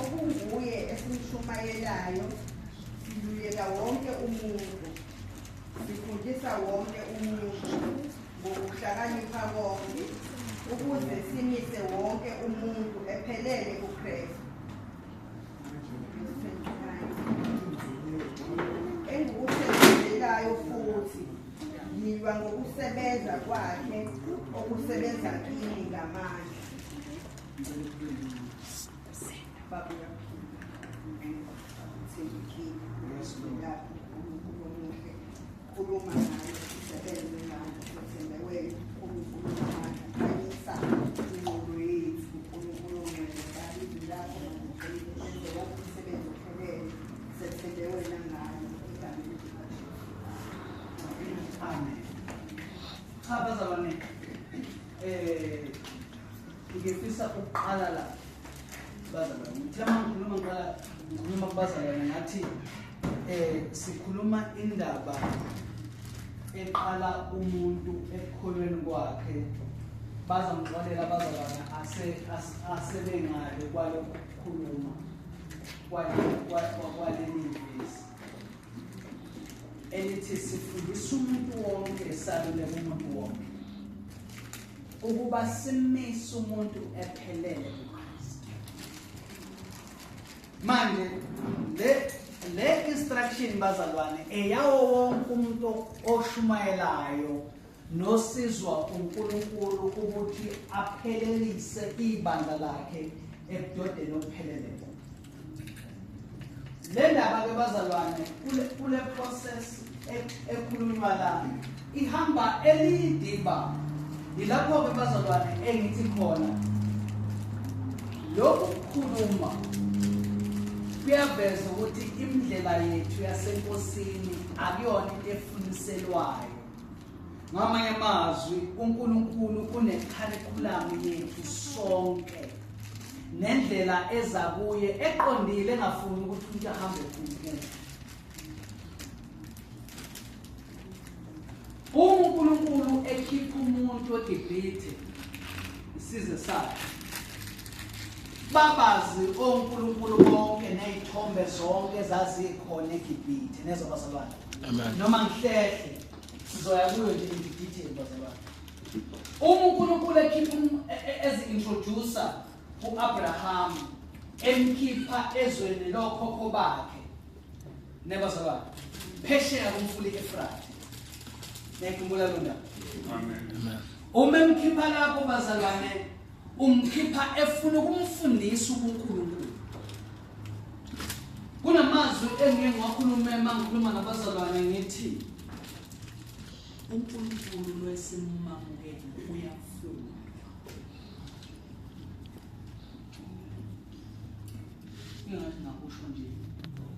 Okunguye esimshumayelayo siluleka wonke umuntu, sifundisa wonke umuntu ngokuhlakanipha konke, ukuze simise wonke umuntu ephelele kuKristu. Engukuthandelayo futhi ngilwa ngokusebenza kwakhe okusebenza kimi ngamandla. Abazalwane, ngifisa ukuqala la bazalwane. Ngikhuluma kubazalwane ngathi sikhuluma indaba eqala umuntu ekukholweni kwakhe. Bazamxolela abazalwane asebengale kwalokhu kukhuluma kwaleli ivesi elithi sifundisa umuntu wonke, saluleka umuntu wonke ukuba simise umuntu ephelele kuKristu. Manje le instruction bazalwane eyawo wonke umuntu oshumayelayo nosizwa uNkulunkulu ukuthi aphelelise ibandla lakhe ebudodeni obupheleleyo. Le ndaba ke bazalwane kule process ekhulunywa la ihamba elidiba. Yilapho ke bazalwane engithi khona lokhu kukhuluma kuyaveza ukuthi indlela yethu yasenkosini akuyona into efuniselwayo. Ngamanye amazwi uNkulunkulu une-curriculum yethu sonke nendlela eza kuye eqondile engafuni ukuthi umuntu ahambe kuphela. uNkulunkulu ekhipha umuntu eGibhithe isizwe sakhe, babazi oNkulunkulu bonke nezithombe zonke ezazikhona eGibhithe nezo bazalwane. Amen. Noma ngihlehle sizoya kuyo nje i-detail bazalwane. uNkulunkulu ekhipha ezi-introducer uAbraham, emkhipha ezweni lokhokho bakhe nebazalwane phesheya komfuli eFrate. Nekhumbula lo ndaba. Amen. Uma emkhipha lapho bazalwane umkhipha efuna ukumfundisa uNkulunkulu. Kunamazwi engike ngakhuluma mangikhuluma nabazalwane ngithi uNkulunkulu lwesimamukela uyafuna. Ngingathi nakusho nje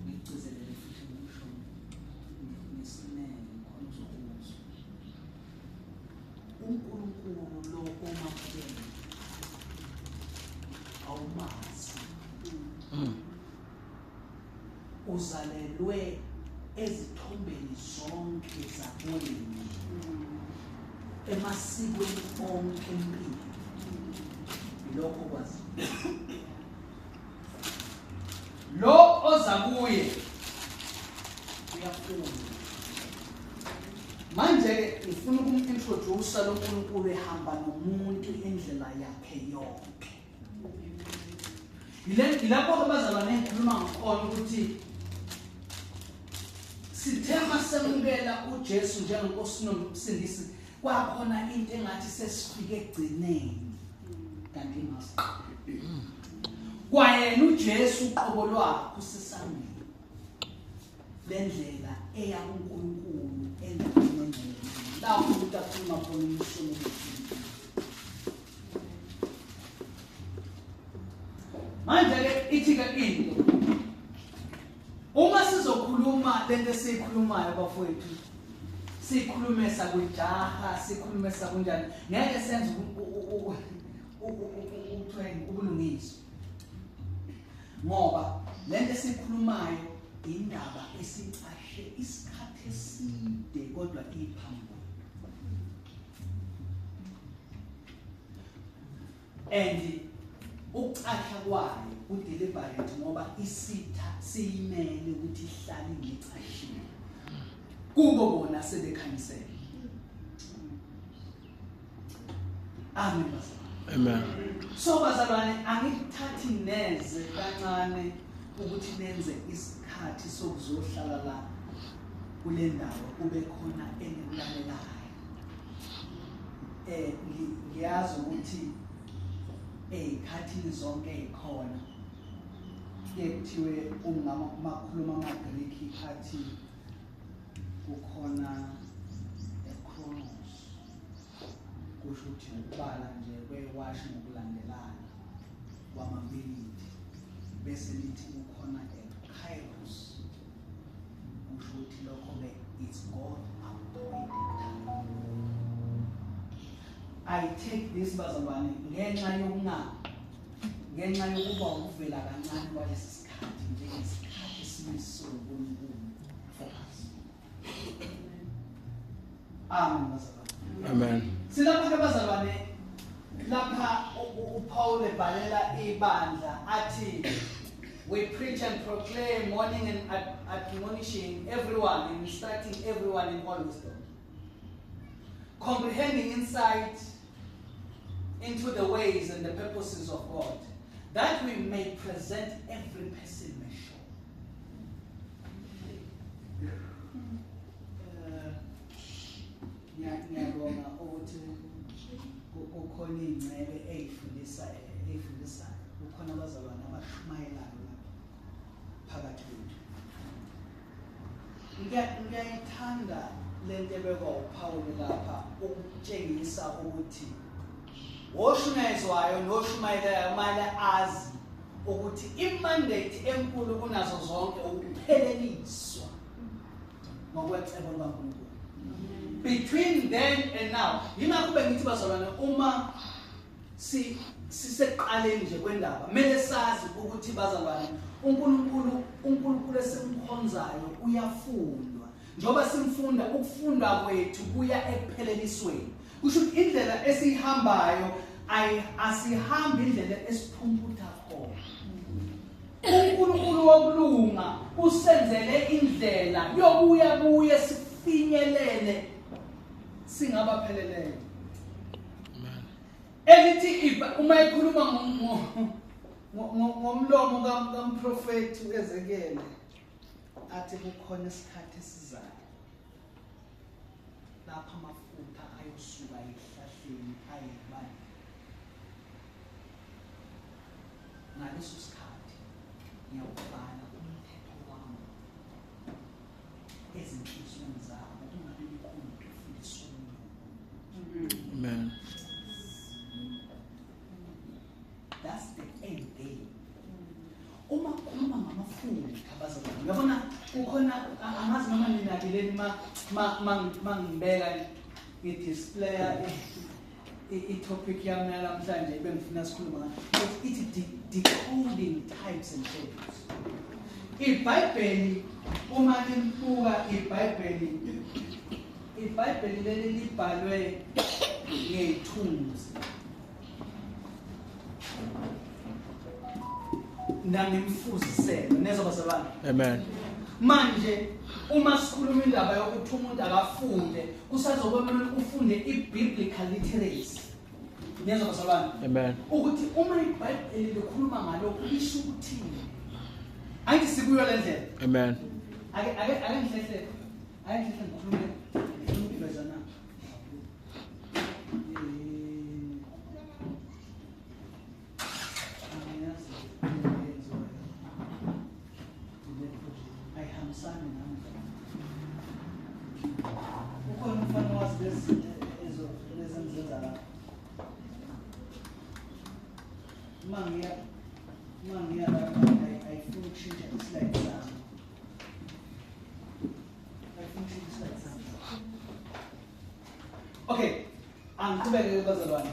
ngicizele futhi ngisho nesinene khona uzokuzwa. uNkulunkulu lo omamukela awumazi. Uzalelwe ezithombeni zonke zakwenu, emasikweni onke empilo. Lokho kwazi lo oza kuye uyafuna. Manje ngifuna ukumintroduce lo uNkulunkulu ehamba nomuntu indlela yakhe yonke. Yilapho abazalwane engikhuluma ngakhona ukuthi sithema semukela uJesu njengenkosi nomsindisi, kwakhona into engathi sesifike egcineni kanti ingasiqali. Kwayena uJesu uqobo lwakhe usesangweni lendlela eya kuNkulunkulu endaweni la umuntu akhuluma khona umshumo. Manje ke ithi ke into uma sizokhuluma lento sikhulumayo bafowethu sikhulume sakujaha sikhulume sakunjani ngeke senze ubulungiswa ngoba lento sikhulumayo indaba esicashe isikhathi eside kodwa iphambi and ukucasha kwayo udeliberate ngoba isitha siyimele ukuthi ihlale ngecashile kubo bona sebekhanyisela. Amen. Amen. So bazalwane angikuthathi neze kancane ukuthi nenze isikhathi sokuzohlala la kule ndawo kube khona enilalelayo. Ngiyazi ukuthi ey'khathini zonke ey'khona kuthiwe makhuluma amaGriki athi kukhona chronos kusho ukuthi ukubala nje kwewashi ngokulandelana kwamabili bese lithi kukhona kairos kusho ukuthi lokho-ke it's God appointed. I take this bazalwane ngenxa yokuba ukuvela kancane kwalesi sikhathi njengesikhathi esimiswe uNkulunkulu for us. Amen bazalwane. Amen. Silapha bazalwane lapha uPaul ebhalela ibandla athi we preach and proclaim warning and admonishing everyone and instructing everyone in all wisdom, comprehending insight into the ways and the purposes of God, that we may present every person mature. Ngiyabonga ukuthi ukhona ingcebe eyifundisayo ukhona abazalwane abashumayelayo lapha phakathi kwethu. Ngiyayithanda lento ebekwa uPaul lapha ukutshengisa ukuthi oshumayezwayo noshumayelayo kumele azi ukuthi imandate enkulu kunazo zonke ukupheleliswa ngokwecebo likaNkulunkulu. Between then and now, yingakho bengithi bazalwane uma siseqaleni nje kwendaba kumele sazi ukuthi bazalwane uNkulunkulu esimkhonzayo uyafundwa. Njoba simfunda ukufunda kwethu kuya ekuphelelisweni. Kusho indlela esihambayo asihambi indlela esiphumputha khona. uNkulunkulu wokulunga usenzele indlela yokuya sifinyelele singabapheleleyo. Elithi uma ekhuluma ngomlomo kaMprofethi uEzekiel athi kukhona isikhathi esizayo lapha amafutha ayosuka ehlahleni ayibani. Ngaleso sikhathi ngiyawubhala umthetho wami ezinhlizweni zabo kungabi likhulu ukufundisa umuntu. Amen. That's the end game. Uma kukhuluma ngamafutha abazalwane ngiyabona kukhona angazi noma ninabeleni mangibeka i-display i-topic yami namhlanje bengifuna sikhuluma ngayo ithi decoding types and shapes. iBhayibheli uma libuka iBhayibheli leli libhalwe ngethunzi nangemfuziselo nezaba zabana. Amen. Manje uma sikhuluma indaba yokuthi umuntu akafunde kusazokwemela ufunde i-biblical literacy nezaba zabana. Amen. Ukuthi uma iBhayibheli likhuluma ngalokho lisho ukuthini. Angithi sikuyo le ndlela. Amen. Ake ngihlele ngikhulume ivezana. Ukhona umfana wazi lezenzenza la. Mangiya lapha ayifuni ukushintsha islide sami. Okay, angiqhubeke bazalwane.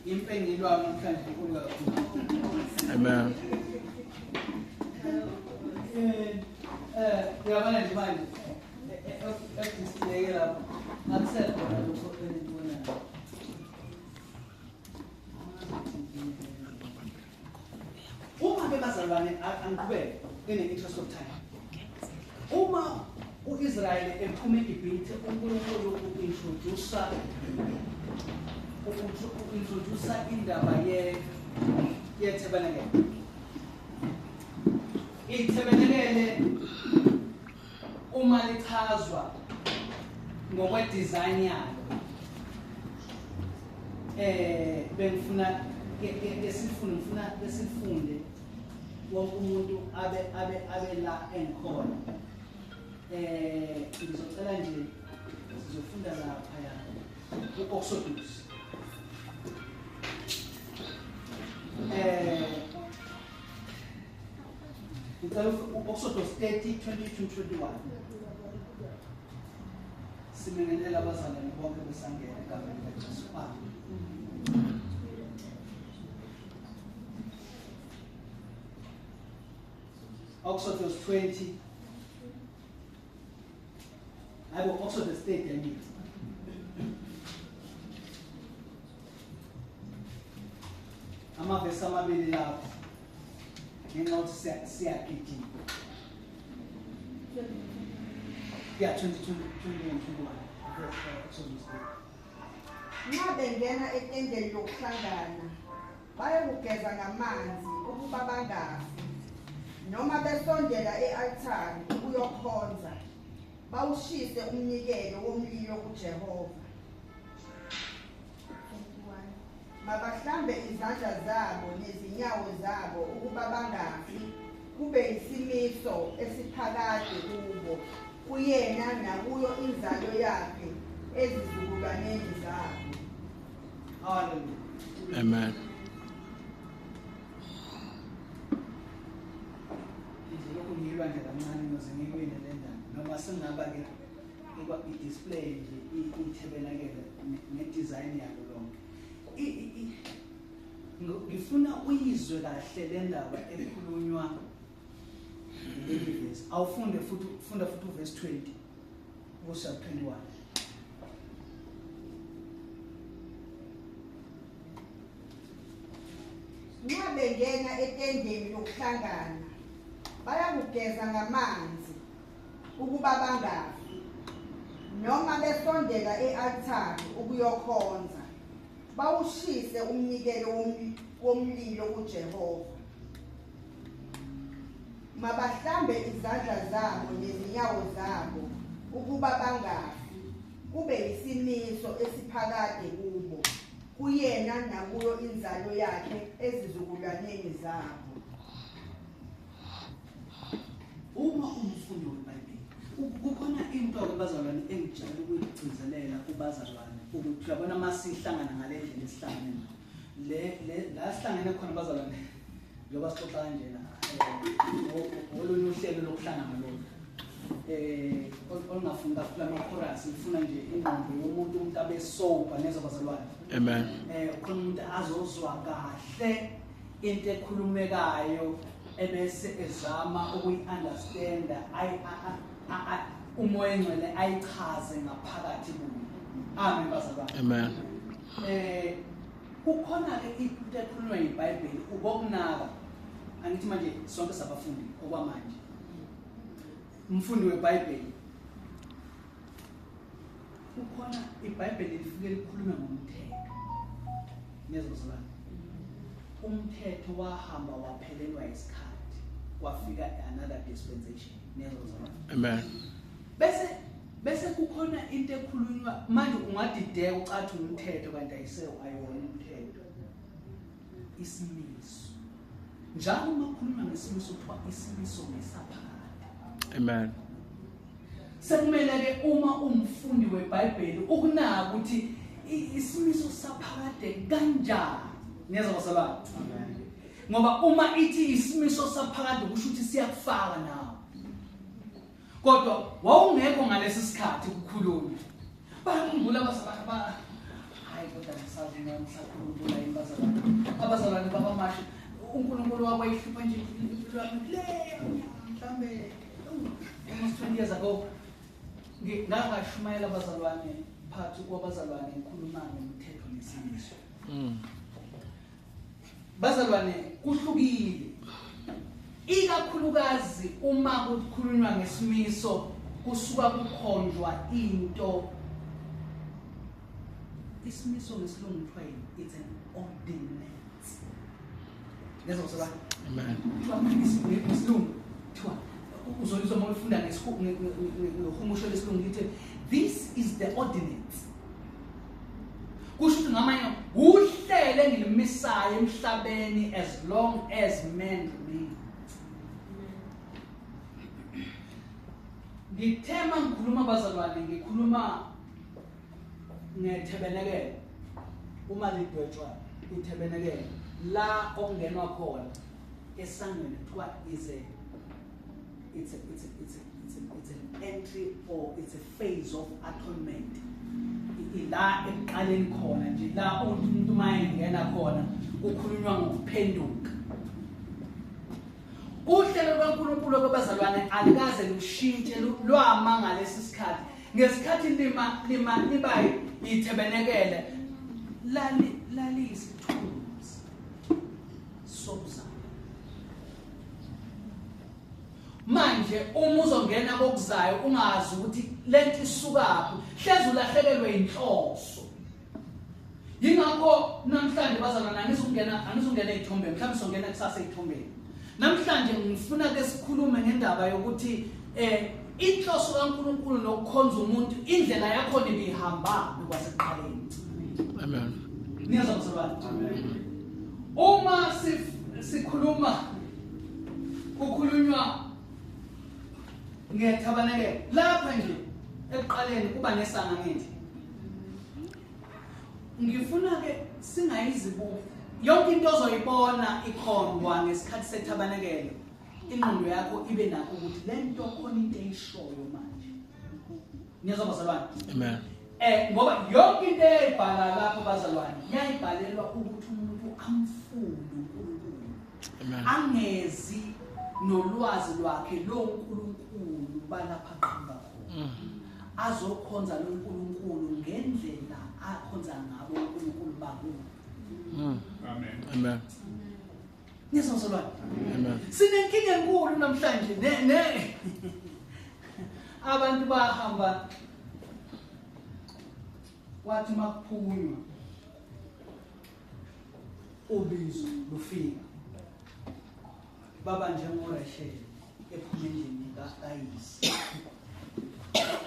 Impengelo yami namhlanje inkulu kakhulu. Amen. Uyabona nje manje ekudisplay lapho akusekho khona lokho enikubonayo. Uma ke bazalwane angiqhubeke ine-interest of time. Uma uIsrael ephume eGibhithe uNkulunkulu uintroduce indaba yeTabernacle. iTabernacle uma lichazwa ngokwe-design yalo bengifuna sifunde wonke umuntu abe la engikhona. Ngizocela nje sizofunda lapha ya u-Exodus. Ngicela u-Exodus 30:20-21. Simengelela abazalwane bonke besangena egameni likaJesu. Exodus 20. I will also the state I need. Amavesi amabili lapho ngenxa ukuthi siyagijima. Yeah, 20 and 21. Nxa bengena etendeni lokuhlangana bayokugeza ngamanzi ukuba bangafi, noma besondela e-althari ukuyokhonza bawushise umnikelo womlilo kuJehova. Mabahlambe izandla zabo nezinyawo zabo ukuba bangafi, kube isimiso esiphakade kubo, kuyena nakuyo inzalo yakhe ezizukulwaneni zabo. Hallelujah. Amen. Lokhu ngiyilwa nje kancane ngoze ngikwini le ndaba noma singaba ke i-display nje iTabernacle ne-design yalo lonke. Ngifuna uyizwe kahle le ndaba ekhulunywa ngeleli verse. Awufunde futhi uverse 20 kusa 21. Nxa bengena etendeni lokuhlangana bayakugeza ngamanzi ukuba bangafi, noma besondela e-althari ukuyokhonza bawushise umnikelo womlilo kuJehova. Mabahlambe izandla zabo nezinyawo zabo ukuba bangafi, kube isimiso esiphakade kubo, kuyena nakuyo inzalo yakhe ezizukulwaneni zabo. Uma umfundi weBhayibheli kukhona into abazalwane engijayele ukuyigcizelela kubazalwane ukuthi uyabona masihlangana ngale ndlela esihlangene la sihlangene khona abazalwane njengoba sixoxa kanjena olunye uhlelo lokuhlangana lokho olungafuni kakhulu ama-chorus ngifuna nje ingqondo yomuntu abe sober neza bazalwane. Amen. Khona umuntu azozwa kahle into ekhulumekayo ebese ezama ukuyi-understanda umoya engcwele ayichaze ngaphakathi kuyo. Amen bazalwane. Amen. Kukhona ke into ekhulunywa yiBhayibheli ubokunaka. Angithi manje sonke sabafundi okwamanje. Umfundi weBhayibheli kukhona iBhayibheli lifike likhuluma ngomthetho. Nezozalwane. Umthetho wahamba waphelelwa isikhathi wafika another dispensation. Nezozalwane. Amen. Bese kukhona into ekhulunywa manje ungadideka ucathi umthetho kanti ayisewu ayona umthetho. Isimiso. Njalo uma ukhuluma ngesimiso kuthiwa isimiso ngesaphakade. Amen. Sekumele ke uma umfundi weBhayibheli ukunaka ukuthi isimiso saphakade kanjani. Niyezwa bazalwane? Amen. Ngoba uma ithi isimiso saphakade kusho ukuthi siyakufaka nawe. Kodwa wawungekho ngalesi sikhathi ukukhulunywa. Bakhumbula abazalwane hayi kodwa ngisazi ngisakhulula imbazalwane. Abazalwane bakaMasha uNkulunkulu wabayihlupha nje impilo yami leyo mhlambe almost 20 years ago. Ngangashumayela abazalwane phakathi kwabazalwane ngikhuluma ngomthetho nesimiso. Bazalwane kuhlukile. Ikakhulukazi uma kukhulunywa ngesimiso kusuka kukhonjwa into. Isimiso ngesilungu kuthiwa it's an ordinance. Ngezwe Amen. Isilungu kuthiwa uzolizwa uma ufunda ngehumusho lesilungu lithi this is the ordinance. Kusho ukuthi ngamanye uhlele engilimisayo emhlabeni as long as men remain. Ngithema ngikhuluma abazalwane ngikhuluma ngethebenekele uma lidwetshwa ithebenekele la ongenwa khona esangweni kuthiwa it's an entry or it's a phase of atonement. La ekuqaleni khona nje la umuntu mayengena khona ukhulunywa ngokuphenduka. Uhlelo lwaNkulunkulu kwabazalwane alikaze lushintshe lwama ngalesi sikhathi. Ngesikhathi liba ithebenekele lali isithunzi sobuzalo. Manje uma uzongena kokuzayo ungazi ukuthi lento isukaphi, hleze ulahlekelwe inhloso. Yingakho namhlanje bazalwane anizungena ezithombeni, mhlawumbe songena kusasa ezithombeni. Namhlanje ngifuna ke sikhulume ngendaba yokuthi inhloso kaNkulunkulu nokukhonza umuntu indlela yakho ibihamba kwasekuqaleni. Amen. Niyazwa bazalwane? Amen. Uma sikhuluma kukhulunywa ngethabanekele lapha nje ekuqaleni kuba nesanga ngithi ngifuna ke singayizibuki yonke into ozoyibona ikhondwa ngesikhathi sethabanekele ingqondo yakho ibe nakho ukuthi lento khona into eyishoyo manje. Niyazwa bazalwane? Amen. Ngoba yonke into eyibhala lapho bazalwane yayibhalelwa ukuthi umuntu amfunde uNkulunkulu. Amen. Angezi nolwazi lwakhe loNkulunkulu balapha qhamba khona. Azokhonza loNkulunkulu ngendlela akhonza ngabo uNkulunkulu bakubo. Amen. Amen. Niyazwa bazalwane? Amen. Sinenkinga enkulu namhlanje abantu bahamba wathi makuphunywa ubizo lufika baba njengoRachel ephuma endlini kaKayisi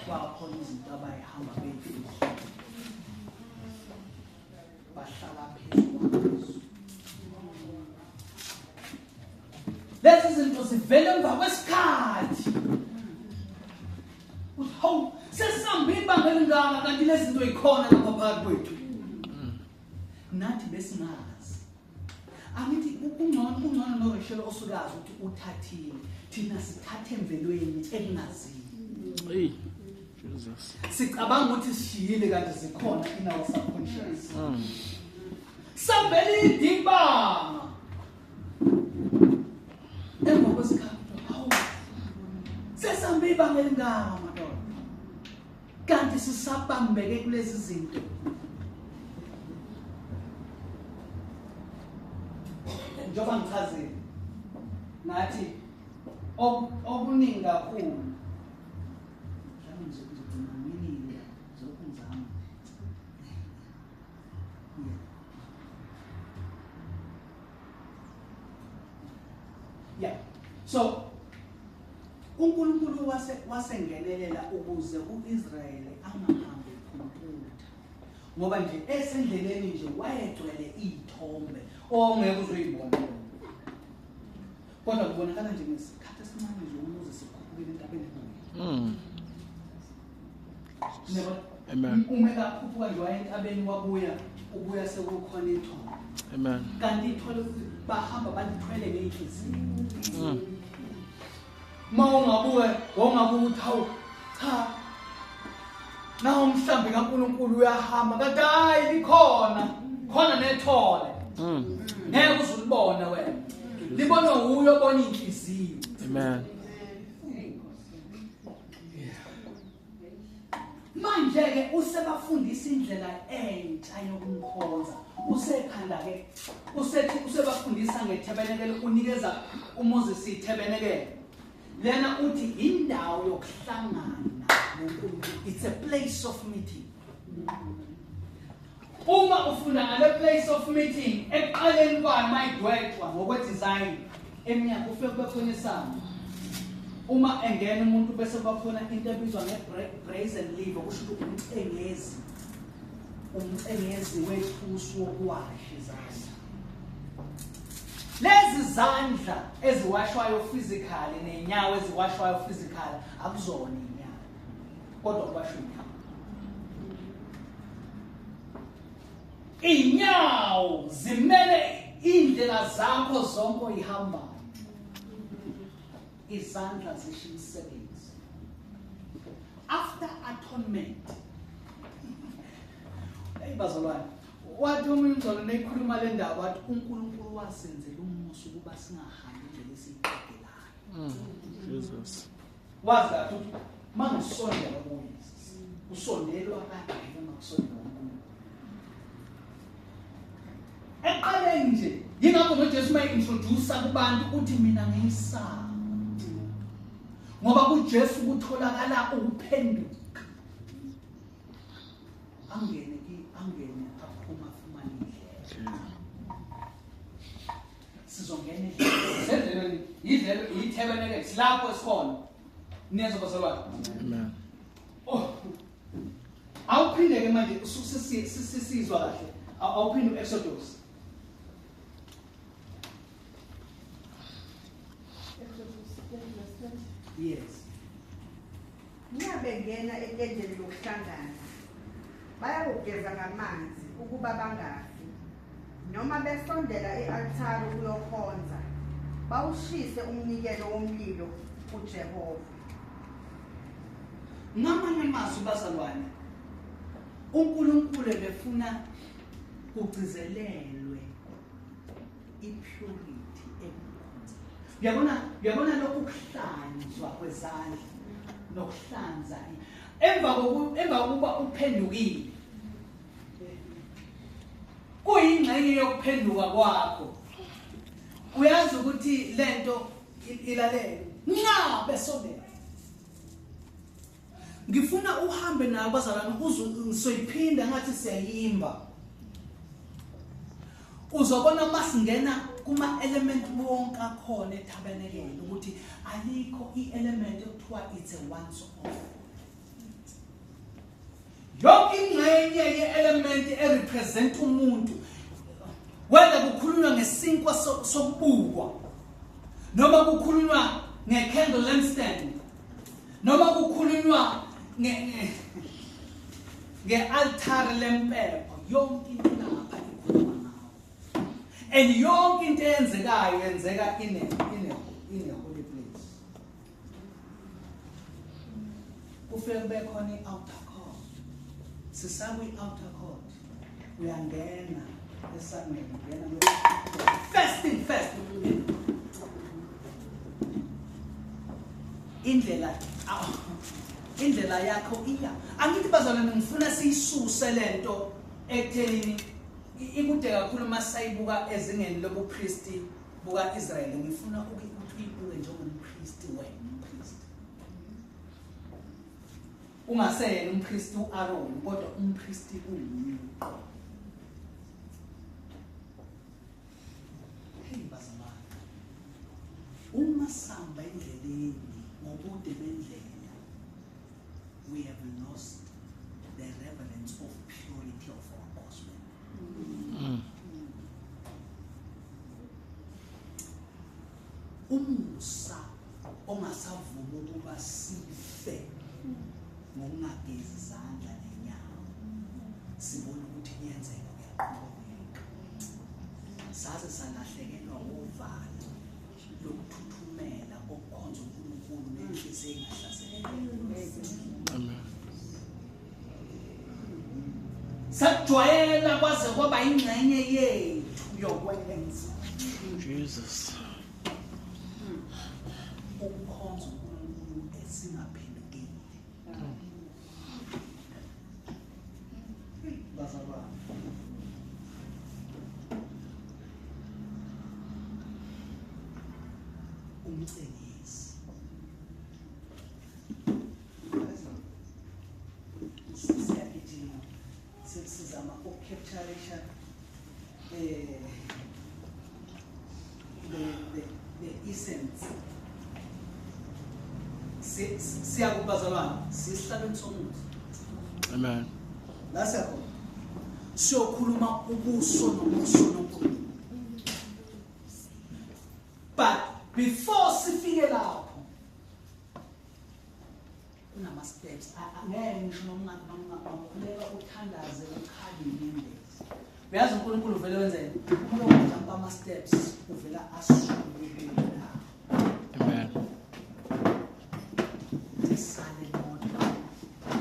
kwakhona izinto abayihamba beyifisa bahlala phezulu kwazo. Lezi zinto zivela emva kwesikhathi. Hawu sesambe ibanga elingaka kanti lezi zinto ikhona lapha phakathi kwethu. Nathi besingazi. Angithi kungcono noRachel osukazi ukuthi uthathile. Thina sithathe emvelweni engaziyo. Hey, Jesus. Sicabanga ukuthi sishiyile kanti zikhona in our subconscious. Sambeli idibanga. Emva kwesikhathi hawu sesambe ibanga elingaka madoda. Kanti sisabambeke kulezi zinto. Njoba ngichazile nathi okuningi kakhulu mhlawumbe ngizogcina nginile zokungizama. Yeah. So uNkulunkulu wasengenelela ukuze uIsrayeli angahambi ephumputa. Ngoba nje esendleleni nje wayegcwele izithombe ongeke uzoyibona. Kodwa kubonakala nje ngesikhathi esincane nje umuze sikhuphukile entabeni kuyo. Neba Amen. Uma kakhuphuka nje waye entabeni ubuya sekukhona ithombe. Amen. Kanti ithole bahamba balithwele ngeenhliziyo. Uma ungabuke ukuthi hawu cha Nawo mhlambi kaNkulunkulu uyahamba kanti hayi likhona khona nethole. Ngeke uzulibone wena. Libona uyo obona inhliziyo. Amen. Manje ke usebafundisa indlela entsha yokumkhonza. Usekhanda ke usethi usebafundisa ngeTabernacle unikeza uMoses iTabernacle. Lena uthi indawo yokuhlangana noNkulunkulu. It's a place of meeting. Uma ufunda ngale place of meeting eqaleni kwayo mayidwetshwa ngokwedesign eminyaka ufike kube khona isango. Uma engena umuntu bese bakhona into ebizwa nge-brazen lever kusho ukuthi umcengezi wethusi wokuwasha izandla. Lezi zandla eziwashwayo physically nenyawo eziwashwayo physically akuzona inyawo kodwa kuwashwa inyawo. Inyawo zimele indlela zakho zonke oyihambayo. Izandla zisho imisebenzi. After atonement. Bazalwane, wathi umngcwele nekhuluma le ndaba wathi uNkulunkulu wasenzela umusa ukuba singahambi indlela esiyiqedelayo. Jesus. Wazi kathi mangisondela kuYesu, usondelwa kanjani uma kusondela kuNkulunkulu. Eqaleni nje, yingakho noJesu mayintroduce kubantu uthi mina ngiyisaba. Ngoba kuJesu kutholakala ukuphenduka. Angene aphuma fumana indlela. Sizongena endleleni. Indlela iTabernacle silapho esikhona. Niyenza bazalwane. Amen. Oh. Awuphinde ke manje sisizwa kahle. Awuphinde uExodus. Yes. Niyabengena etendeni lokuhlangana. Bayawugeza ngamanzi ukuba bangafi. Noma besondela ealtari ukuyokhonza, bawushise umnikelo womlilo kuJehova. Ngamanye amazwi bazalwane, uNkulunkulu befuna kugcizelelwe impurity ekhona. Uyabona lokhu kuhlanzwa kwezandla nokuhlanza emva kokuba uphendukile. Kuyingxenye yokuphenduka kwakho. Uyazi ukuthi lento ilalele. Besondela. Ngifuna uhambe nayo bazalwane uzoyiphinda ngathi siyayimba. Uzobona masingena kuma element wonke akhona eTabernacle ukuthi alikho i-element ekuthiwa it's a once off. Yonke ingxenye ye-element erepresent umuntu, whether kukhulunywa ngesinkwa sokubukwa noma kukhulunywa nge-candle lampstand noma kukhulunywa nge-altar lempepha, yonke into lapha ikhuluma ngawo. And yonke into eyenzekayo yenzeka in a holy place. Kufike kube khona i-outer court. Sisaba i-outer court. Uyangena esangweni, ungena first. Indlela yakho iya. Angithi bazalwane ngifuna siyisuse lento ekuthenini ikude kakhulu masayibuka ezingeni lobupristi buka Israel. Ngifuna uyibuke njengompristi wena. Ungaseyena umpristi uAaron kodwa umpristi uMuqa. Hey bazalwane. Uma samba endleleni ngobude bendlela, we have lost the relevance of purity of our gospel. Umusa ongasavuma ukuba sife ngokungagezi izandla nenyawo, sibona ukuthi kuyenzeka kuyaqhubeka. Saze salahlekelwa uvalo lokuthuthumela okukhonza uNkulunkulu nenhliziyo engahlaselekile. Amen. Sakujwayela kwaze kwaba ingcenye yethu yokwenza. Jesus. Ukukhonza uNkulunkulu esingaphendukile. Bazalwane. Umcengisi. Siyagijima. Sizama ukukaptureisha the essence. Siyakubazalwana, sisihlabeni somuthi. Amen. La siyakhona. Siyokhuluma ubuso nobuso noNkulunkulu. But before sifike lapho kunama steps. Angeke ngisho noma ungakhuleka uthandaze ukhalile indezi. Uyazi uNkulunkulu uvele wenzeni? Uma ujumpa ama steps uvela asukele la. Amen.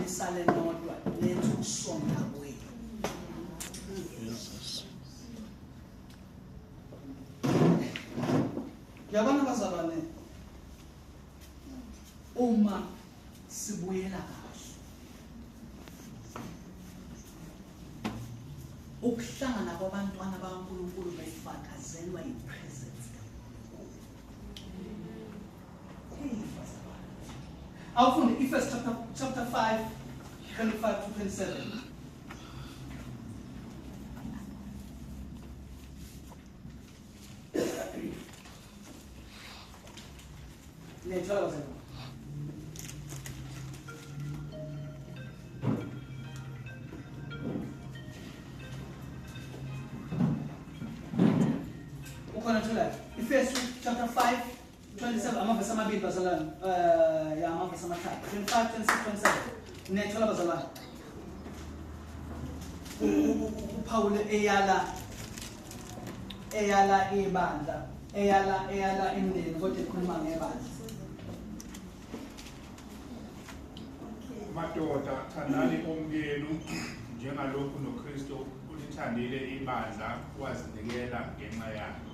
Nisale nodwa lethu ukusonda kwenu. Jesus. Yabona bazalwane, uma sibuyela kahle ukuhlangana kwabantwana bakaNkulunkulu befakazelwa yipresence kaNkulunkulu. Hey bazalwane, awufunde Ephesians chapter 5 25 to 27. Let's go. Ephesians chapter 5, 27. Amavesi amabili bazalwane. Ya amavesi amathathu. 25, 26, 27. Nethola bazalwane. uPaul eyala ibandla, eyala imindeni kodwa ekhuluma ngebandla. Madoda, thandani omkenu njengalokhu noKristu ulithandile ibandla wazinikela ngenxa yakhe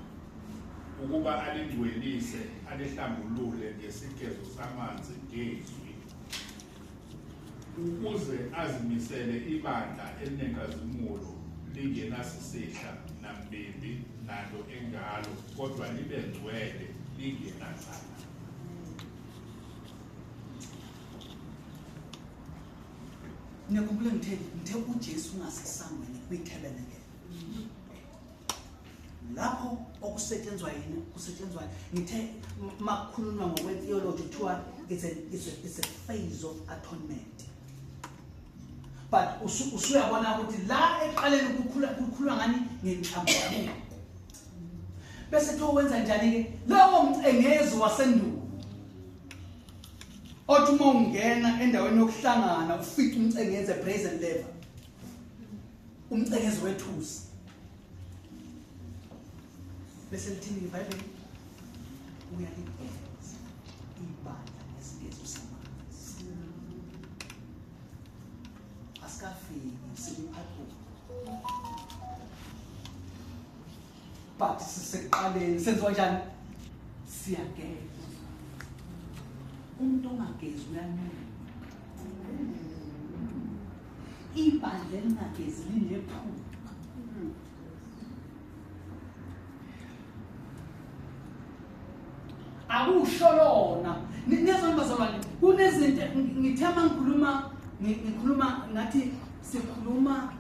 ukuba alingcwelise alihlambulule ngesigezo samanzi ngezwi ukuze azimisele ibandla elinenkazimulo lingenasisehla nambimbi nanto engalo kodwa libe ngcwele lingenacala. Ngiyakhumbula ngithe uJesu ungasesangweni kwitabernacle. Lapho okusetshenzwa yini kusetshenzwa ngithe makukhulunywa ngokwetheology kuthiwa it's a phase of atonement. But usuyabona ukuthi la eqaleni kukhulwa ngani ngenhlambuluko. Bese kuthi wenza njani ke? Lowo mcengezi wasendulo othi uma ungena endaweni yokuhlangana ufica umcengezi brazen lever. Umcengezi wethusi. Bese lithini iBhayibheli? Uyalibheza ibandla ngesigezo samanzi. Asikafiki sibiphatho. But siseqaleni senziwa kanjani? Siyageza. Umuntu ongagezi uyanyola. Ibandla elingagezi linephunga. Akusholona. Nezona bazalwane, kunezinto ngithema ngikhuluma ngathi sikhuluma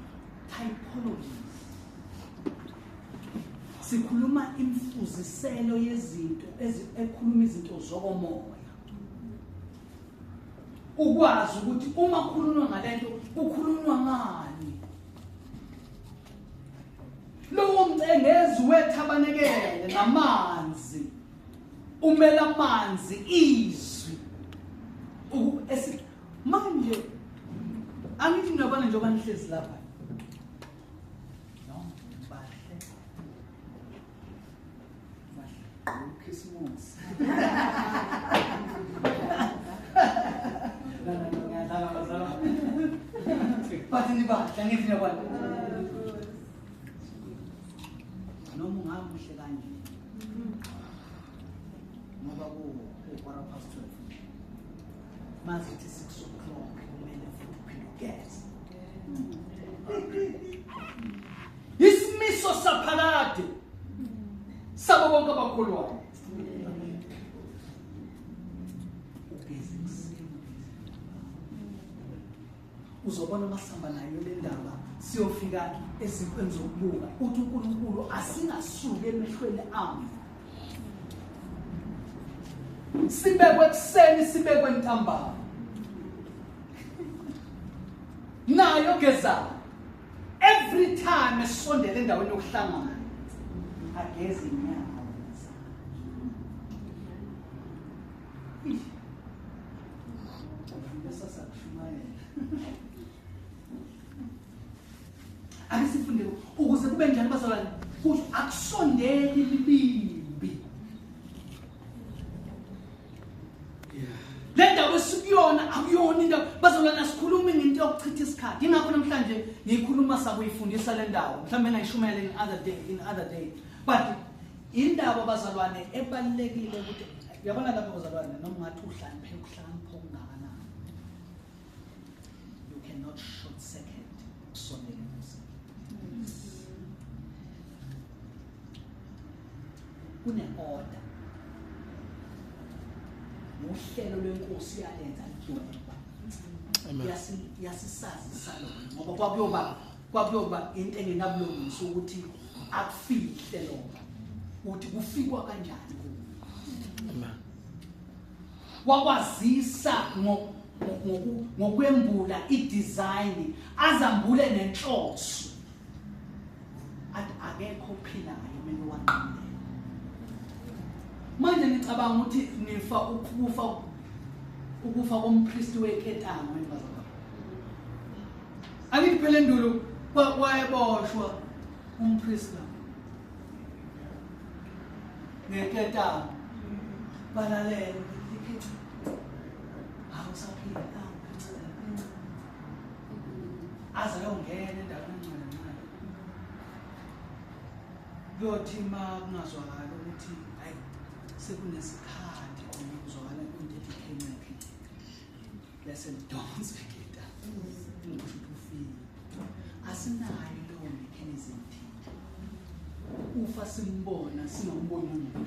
typology. Sikhuluma imfuziselo yezinto ekhuluma izinto zokomoya. Ukwazi ukuthi uma kukhulunywa ngalento kukhulunywa ngani. Lowo mcengezi wethabanekele namanzi. Umela amanzi izwi. Manje angithi ngiyabona njengoba nihlezi lapha. No, bahle. Christmas. Bathi nibahle Angithi nabani? Noma ungamuhle kanje. Ngoba ku-quarter past 12. Masithi 6 o'clock kumele futhi uphinde ugeze. Isimiso saphakade sabo bonke abakholwayo. Uzobona masihamba nayo le ndaba siyofika ezinkweni zokubuka uthi uNkulunkulu asingasuki emehlweni ami. Sibekwe ekseni sibekwe ntambama. Nayo geza. Every time esondela endaweni yokuhlangana ageze inyawo. Akisifunde ukuze kube njani bazalwane ukuthi akusondeli libimbi. Le ndawo esikuyona akuyona into bazalwane asikhulumi ngento yokuchitha isikhathi. Ingakho namhlanje ngiyikhuluma sakuyifundisa le ndawo. Mhlawumbe ngayishumela in other day. But indaba bazalwane ebalekile ukuthi yabona lapho bazalwane noma ngathi uhlanje okungakanani. You cannot short circuit ukusondela. Kune-order. Uhlelo lwenkosi yalenza lijoba. Yasisazi salona ngoba kwakuyoba into engenabulungiswa ukuthi akufihle lokho. Uthi kufikwa kanjani kuwe. Amen. Wakwazisa ngokwembula i-design azambule nenhloso. Athi akekho ophilayo mina wanqamela. Manje ngicabanga ukuthi nifa ukufa kompristi weKetanga wembazana. Angiphele endulo wayeboshwa umpristi la. NgeKetanga. Balalela ukuthi awusaphila azayongena endaweni encane. Yothi kungazwakala ukuthi hayi sekunesikhathi okuzwakala into ekhemekile. Lesson don't forget that. Asinayo lo mechanism thina. Ufa simbona sinomboni umuntu.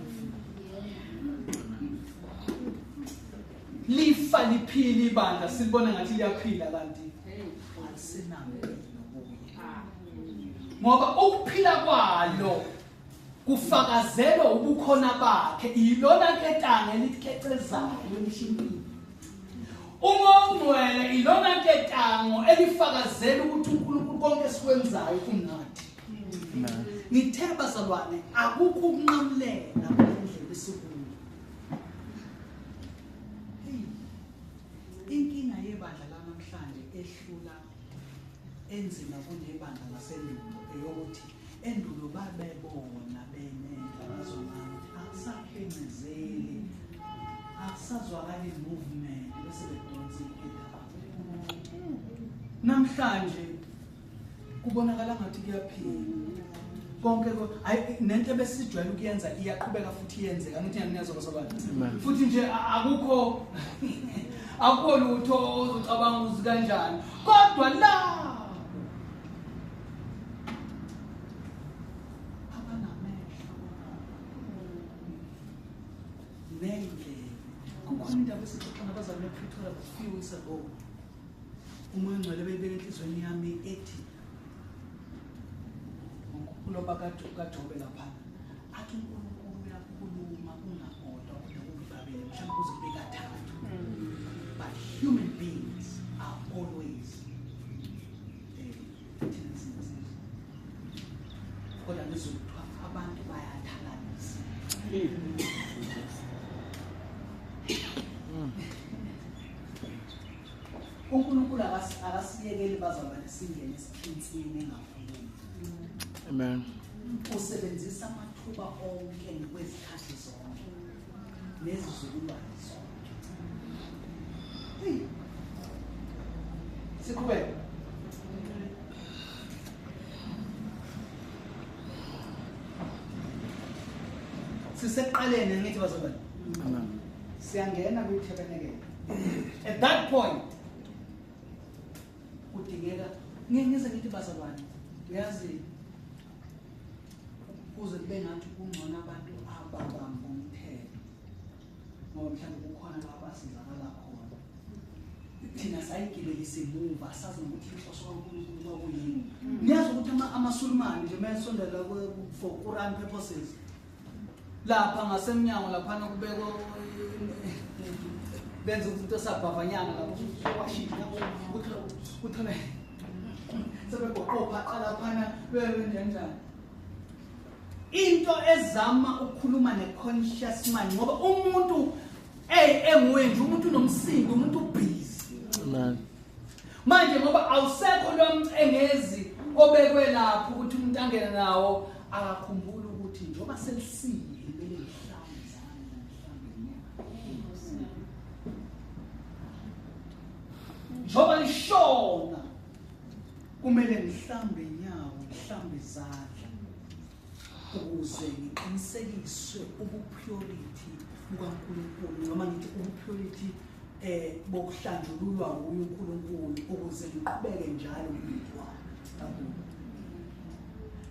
Lifa liphila ibandla silibona ngathi liyaphila kanti alisinalo nobuye. Ngoba ukuphila kwalo kufakazelwa ubukhona bakhe ilona Ketanga elikhecezayo emishini. Ungongcwele ilona Ketanga elifakazela ukuthi uNkulunkulu konke sikwenzayo kumnathi. Ngithe bazalwane akukho ukunqamulela ngendlela esikuyo. Inkinga yebandla namhlanje ehlula enzima kunebandla lasendulo eyokuthi endulo babebona benenza bazonqaba akusaphemezeli akusazwakali movement bese bedonsa ikhedaba. Namhlanje kubonakala ngathi kuyaphila konke nento besijwayele ukuyenza iyaqhubeka futhi iyenzeka ngithi ngiyazwa bazalwane futhi nje akukho lutho ozocabanga uzi kanjani kodwa la abanamehlo nendlela kukhona indaba esixoxa nabazalwane ePretoria few weeks ago. Umoya ngcwele beyibeka enhlizweni yami ethi kuloba kaJobe lapha athi uNkulunkulu uyakhuluma kungakodwa kodwa kubabele mhlawumbe kuze kube kathathu. But human beings are always kodwa ngizokuthiwa abantu bayathakanisa. uNkulunkulu akasiyekeli bazalwane singene esikhinsini engakhulumi. Amen. Usebenzisa amathuba onke ngokwezikhathi zonke nezizukulwane zonke. Siqhubeke. siseqaleni ngithi bazalwane. Amen. Siyangena kwi-tabernacle. At that point kudingeka ngize ngithi bazalwane uyazi kuze kube ngathi kungcono abantu ababamba umthetho ngoba mhlawumbe kukhona lapho asizakala khona thina sayigibelisa imuva asazi ukuthi inhloso kaNkulunkulu kwakuyini. Niyazi ukuthi amaSulumane nje mayesondela for Quran purposes lapha ngasemnyango laphana kubekwa benza ukuthi sabhavanyana lapho washika uthole sebegoqopha qalaphana benjenjani into ezama ukukhuluma ne-conscious mind ngoba umuntu enguwenje umuntu unomsindo umuntu ubhizi. Amen. Manje ngoba awusekho lo mcengezi obekwe lapho ukuthi umuntu angena nawo akakhumbula ukuthi njengoba selisile kumele mhlawumbe njengoba lishona kumele mhlawumbe inyawo mhlawumbe izandla ukuze ngiqinisekiswe ubupurity bukaNkulunkulu noma ngithi ubupurity bokuhlanjululwa nguye uNkulunkulu ukuze ngiqhubeke njalo ngiyidwa.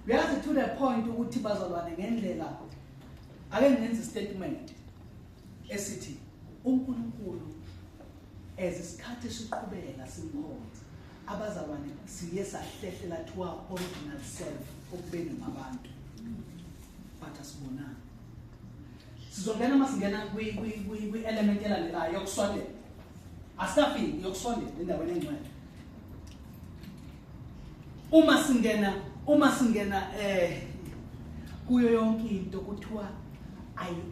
Uyazi to the point ukuthi bazalwane ngendlela ake ngenze statement esithi uNkulunkulu ezisikhathi siqhubeka simkhonza abazalwane siye sahlehlela to our original self okubeni ngabantu but asibonana sizongena masingena kwi element elandelayo yokusondela asafiki yokusondela endaweni engcwele uma singena kuyo yonke into kuthiwa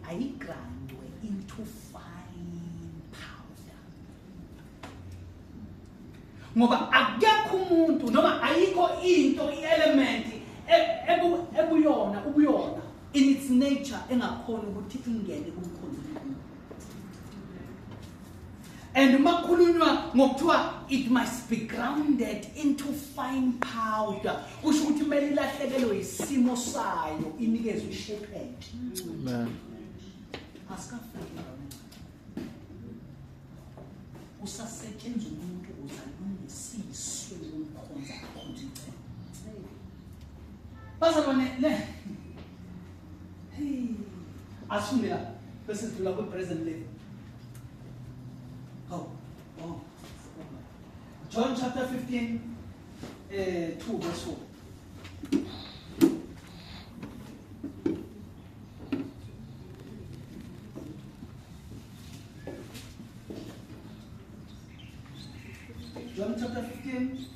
ayigrandwe into fine powder ngoba akekho umuntu noma ayikho into i-element ubuyona in its nature engakhona ukuthi ingene kumkhonzi uNkulunkulu. And makhulunywa ngokuthiwa it must be grounded into fine powder kusho ukuthi kumele ilahlekelwe isimo sayo inikezwe ishepherd. Amen. Asikafiki usasetshenzwa umuntu uzalungisiswe umkhonza akhonza icebo. Bazalwane le asifundela bese sidlula kwi-present day. John chapter 15 2 verse 4. John chapter 15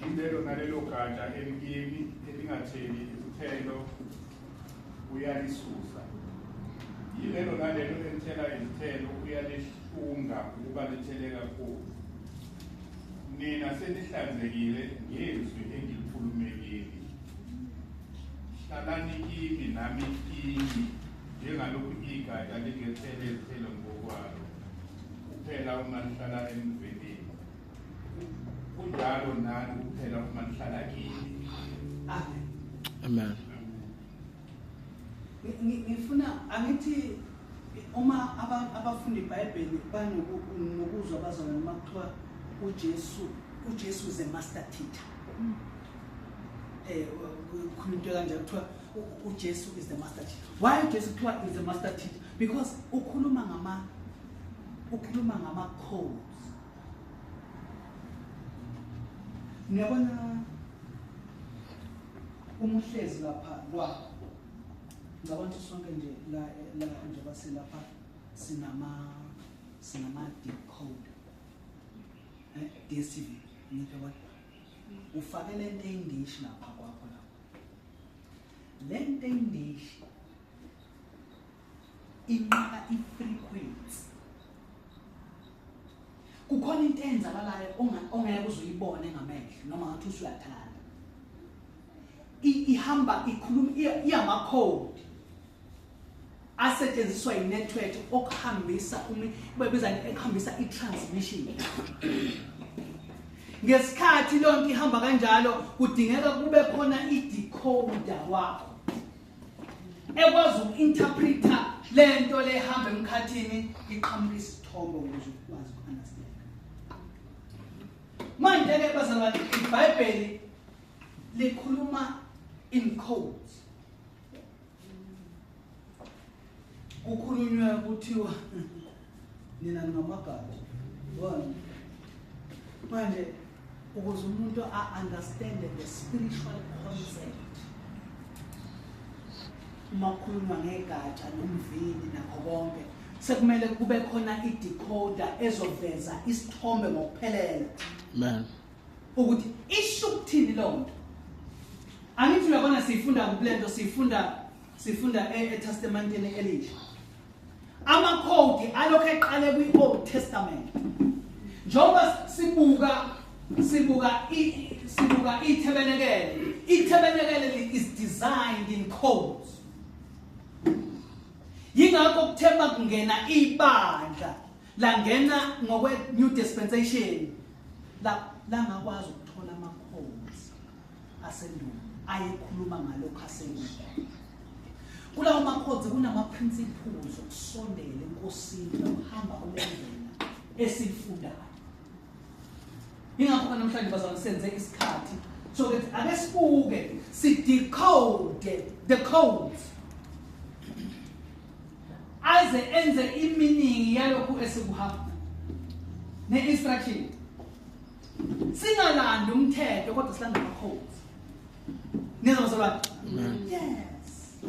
Indelo nalelo gatsha elikimi elingatheli izithelo uyalisusa. Yilelo nalelo elithela izithelo uyalihlunga ukuba lithele kakhulu. Nina senihlanzekile ngezwi engilikhulumekile. Hlalani kimi nami kimi njengalokhu igatsha lingethele izithelo ngokwalo. Kuphela uma lihlala emveleni. Kunjalo nani kuphela uma lihlala kimi. Amen. Amen. Ngifuna angithi uma abafundi iBhayibheli banokuzwa bazalwane noma kuthiwa uJesu is a master teacher. Khulunto kanjalo kuthiwa uJesu is the master teacher. Why uJesu kuthiwa is the master teacher? Because ukhuluma ngama codes. Ngiyabona umuhlezi lapha kwakho. Ngabona sonke nje la nje basilapha sinama decode. DSTV ngiyabona. Ufake lento endishi lapha kwakho la. Lento endishi inqaka ifrequency. Kukhona into enzakalayo ongeke uzuyibone ngamehlo noma ngathi usuyathanda. Ihamba ikhuluma iyama code asetshenziswa i-network okuhambisa ekuhambisa i-transmission. Ngesikhathi lonke ihamba kanjalo kudingeka kube khona i-decoder wakho ekwazi uku-interpreta lento lehamba emkhathini iqhamuka isithombe ukuze ukwazi uku-understand. Manje-ke bazalwane, iBhayibheli likhuluma in codes. Kukhulunywa kuthiwa nina ngamagama. Manje ukuze umuntu understand the spiritual concept. Uma kukhulunywa ngegatsha nomvini nakho konke, sekumele kube khona i-decoder ezoveza isithombe ngokuphelele. Amen. Ukuthi isho ukuthini lonto. Angithi uyabona sifunda kublento sifunda eTestamenteni elisha. Ama-code alokho eqale kwi-Old Testament. Njengoba sibuka iTabernacle. iTabernacle is designed in codes. Yingakho kuthemba kungena ibandla langena ngokwe New Dispensation la ngakwazi ukuthola ama-codes asendulo ayekhuluma ngalokho asendulo. Kulawo ma-codes kunama-principles okusondela enkosini nokuhamba kulendlela esifundayo. Ingakho namhlanje bazalwane senze isikhathi so that ake sibuke si-decode the codes aze enze i-meaning yalokhu esikuhamba ne-instruction. Singalandi umthetho kodwa silanda ama-codes. Nizwa bazalwane? Yes.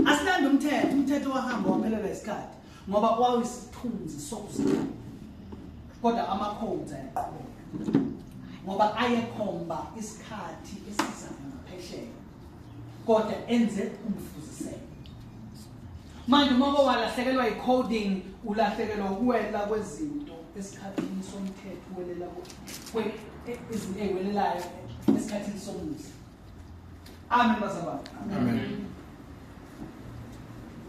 Asilanda umthetho wahamba waphelelwa isikhathi ngoba wawuyisithunzi sokuzala. Kodwa ama-codes ayaqhubeka ngoba ayekhomba isikhathi esizayo ngaphesheya kodwa enze umfuziselo. Manje uma walahlekelwa i-coding ulahlekelwa ukuwela kwezinto esikhathini somthetho uwelela izinto eziwelelayo esikhathini somusa. Amen bazalwane. Amen.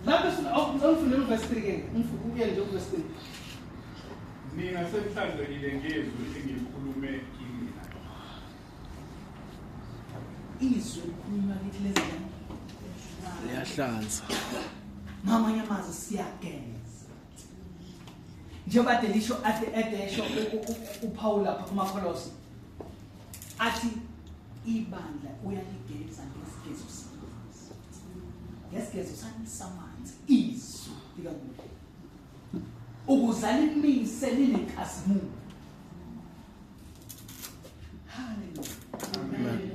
Lapho sifundela uverse 3 ke, umfukuye nje uverse 3. Nina semhlanzekile ngezwi engilikhulume kimi. Izwi likhuluma kithi lezana. Liyahlanza. Ngamanye amazwi siyageza. Njengoba delisho adesho uPaul lapha kumaKolosi. Athi ibandla uyaligeza ngesigezo samanzi. Ngesigezo samanzi izwi likaNkulunkulu. Ukuze limise linekhasimulo. Hallelujah. Amen.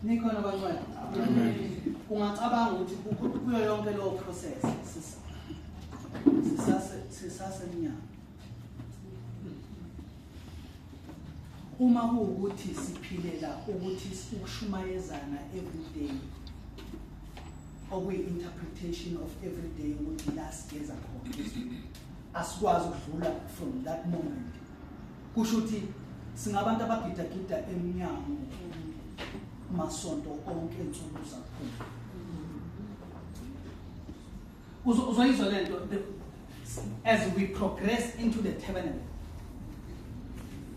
Nikhona bantwana. Amen. Ungacabanga ukuthi kuyo yonke lo process sisasemnyama. Uma kuwukuthi siphilela ukuthi ukushumayezana everyday okuyi-interpretation of everyday ukuthi la sigeza khona asikwazi ukudlula from that moment. Kusho ukuthi singabantu abagidagida emnyango masonto onke ensuku zakhona. Uzoyizwa lento as we progress into the tabernacle.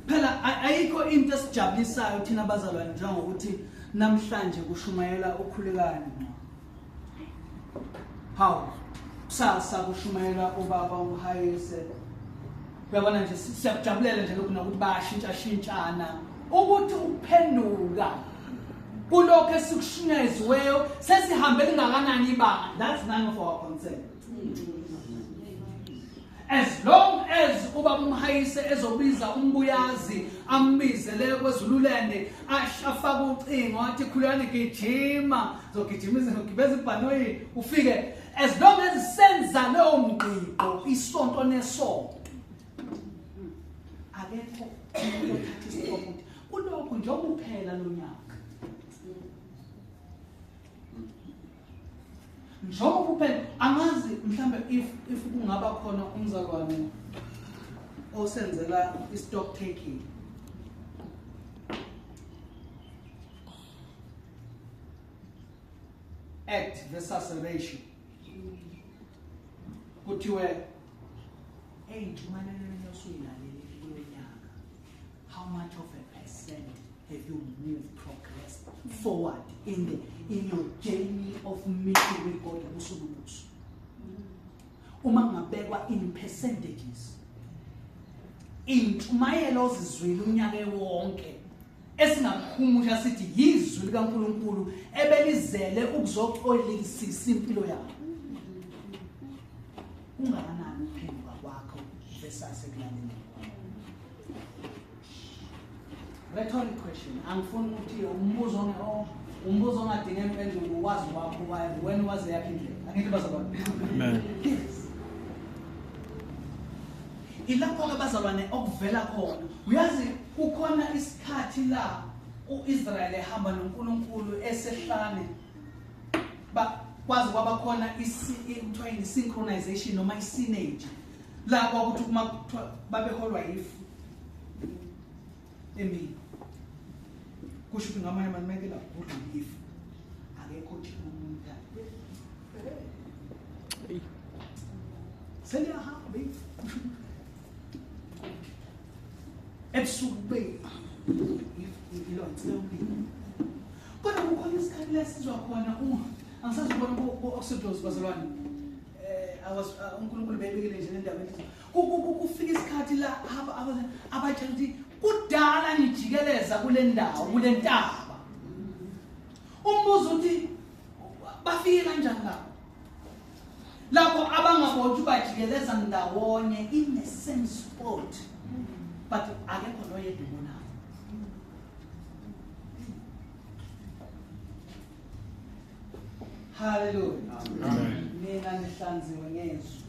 Phela ayikho into esijabulisayo thina abazalwane njengokuthi namhlanje kushumayela ukhulekani. How kusasa kushumayela ubaba uHayese. Uyabona nje siyajabulela nje lokhu nokuthi bayashintshashintshana ukuthi uphenduka kulokho esikushunyezweyo sesihambe lingakanani ibanga. That's none of our concern. As long as ubaba uMhayise ezobiza umbuyazi ambizele kwezululende afaka ucingo athi khulani gijima zogijimisa ngibeza ibhanoyi ufike, as long as senza leyo mgqiqo isonto nesonto akekho ukuthatha isipho kulokho njengoba uphela lo nyaka. Njengoba kuphela angazi mhlambe if kungaba khona umzalwane osenzela i-stock taking. Act versus ratio. Kuthiwe injumanelo yosuyilaleli kulo nyaka, how much of a percent have you progressed forward in your journey of meeting with God ubusuku busuku? Uma ngabekwa in percentages, intshumayelo ozizwile unyaka wonke esingakhumusha sithi yizwi likaNkulunkulu ebelizele ukuzoxolisisa impilo yakho. Ungakanani uphenduka kwakho versus ekulaleni? Rhetoric question. Angifuni ukuthi umbuzo ongadinga impendulo wazi wakho wena wazi yakho indlela. Angithi bazalwane. Amen. Yes. Ilapho ke bazalwane okuvela khona. Uyazi kukhona isikhathi la uIsrael ehamba noNkulunkulu esehlane kwazi kwaba khona i synchronization noma i-synergy la kwakuthi uma babeholwa yifu emini kusho ukuthi ngamanye amameke la kudla yifu akekho thi umuntu seliyahamba ebusuku be ilonse yompilo kodwa kukhona isikhathi lesizwa khona angisazi ukubona ku-Exodus bazalwane uNkulunkulu bebekile nje endabeni kufika isikhathi la abatshela ukuthi kudala nijikeleza kule ndawo kule ntaba. Umbuzo uthi bafike kanjani lapho abangabothu bajikeleza ndawonye in the same spot but akekho noyedwa ubonayo. Hallelujah. Amen. Mina nihlanziwe ngezwi.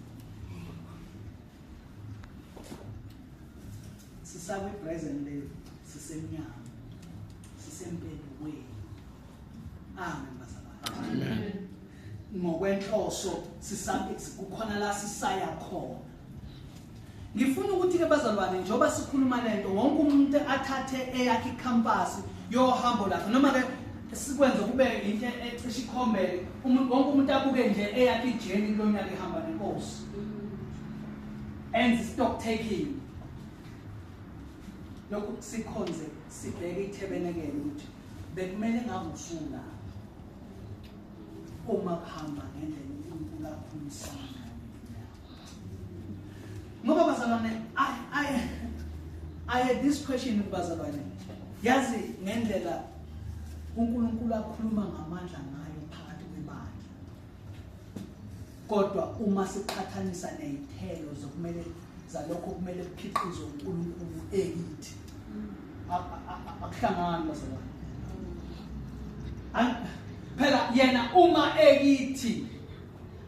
Sisabe present day sisemnyama. Sisempendweni. Amen bazalwane. Amen. Ngokwenhloso sisabe kukhona la sisaya khona. Ngifuna ukuthi ke bazalwane njoba sikhuluma lento wonke umuntu athathe eyakhe icampus yohambo lakhe noma ke sikwenza kube into ecishe ikhombele wonke umuntu abuke nje eyakhe ijeni kulonyaka ihamba nenkosi and stock taking lokhu sikhonze sibheke ithebenekele ukuthi bekumele ngangusula uma kuhamba ngendlela uNkulunkulu akhulumisana. Ngoba bazalwane I had this question bazalwane. Yazi ngendlela uNkulunkulu akhuluma ngamandla ngayo phakathi kwebandla. Kodwa uma siqhathanisa nezithelo zokumele zalokho kumele ukukhiqizwe uNkulunkulu ekithi. Akuhlangani bazalwane. Phela yena uma ekithi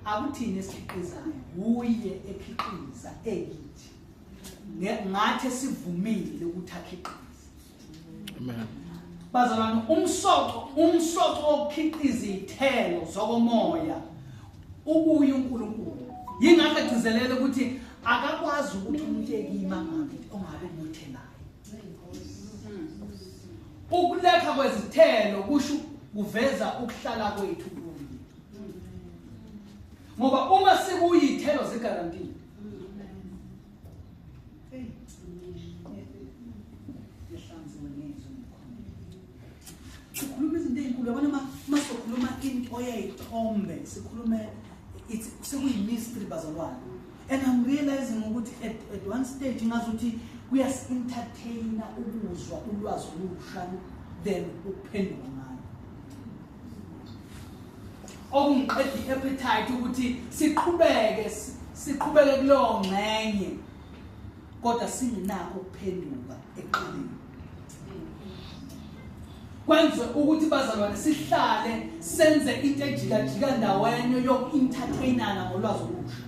akuthini esikhiqizayo uye ekhiqiza ekithi. Ngathi sivumile ukuthi akhiqize. Amen. Bazalwane umsoco okhiqiza izithelo zokomoya ubuye uNkulunkulu. Yingakho egcizelele ukuthi akakwazi ukuthi umuntu ekima ngabe ongabe umuthelayo. Ukuletha kwezithelo kusho kuveza ukuhlala kwethu kuye. Ngoba uma sikuyithelo zegaranti. Sikhuluma izinto ezinkulu yabona masokhuluma into oyayithombe sikhuluma sekuyi-mystery bazalwane. And I'm realizing ukuthi at one stage ngazuthi kuyas-entertaina ukuzwa ulwazi olusha then ukuphendula ngayo. Okungiqeda i-appetite ukuthi siqhubeke kulowo ngxenye kodwa singenakho ukuphenduka eqaleni. Kwenze ukuthi bazalwane sihlale senze into ejikajika ndaweni yoku-entertainana ngolwazi olusha.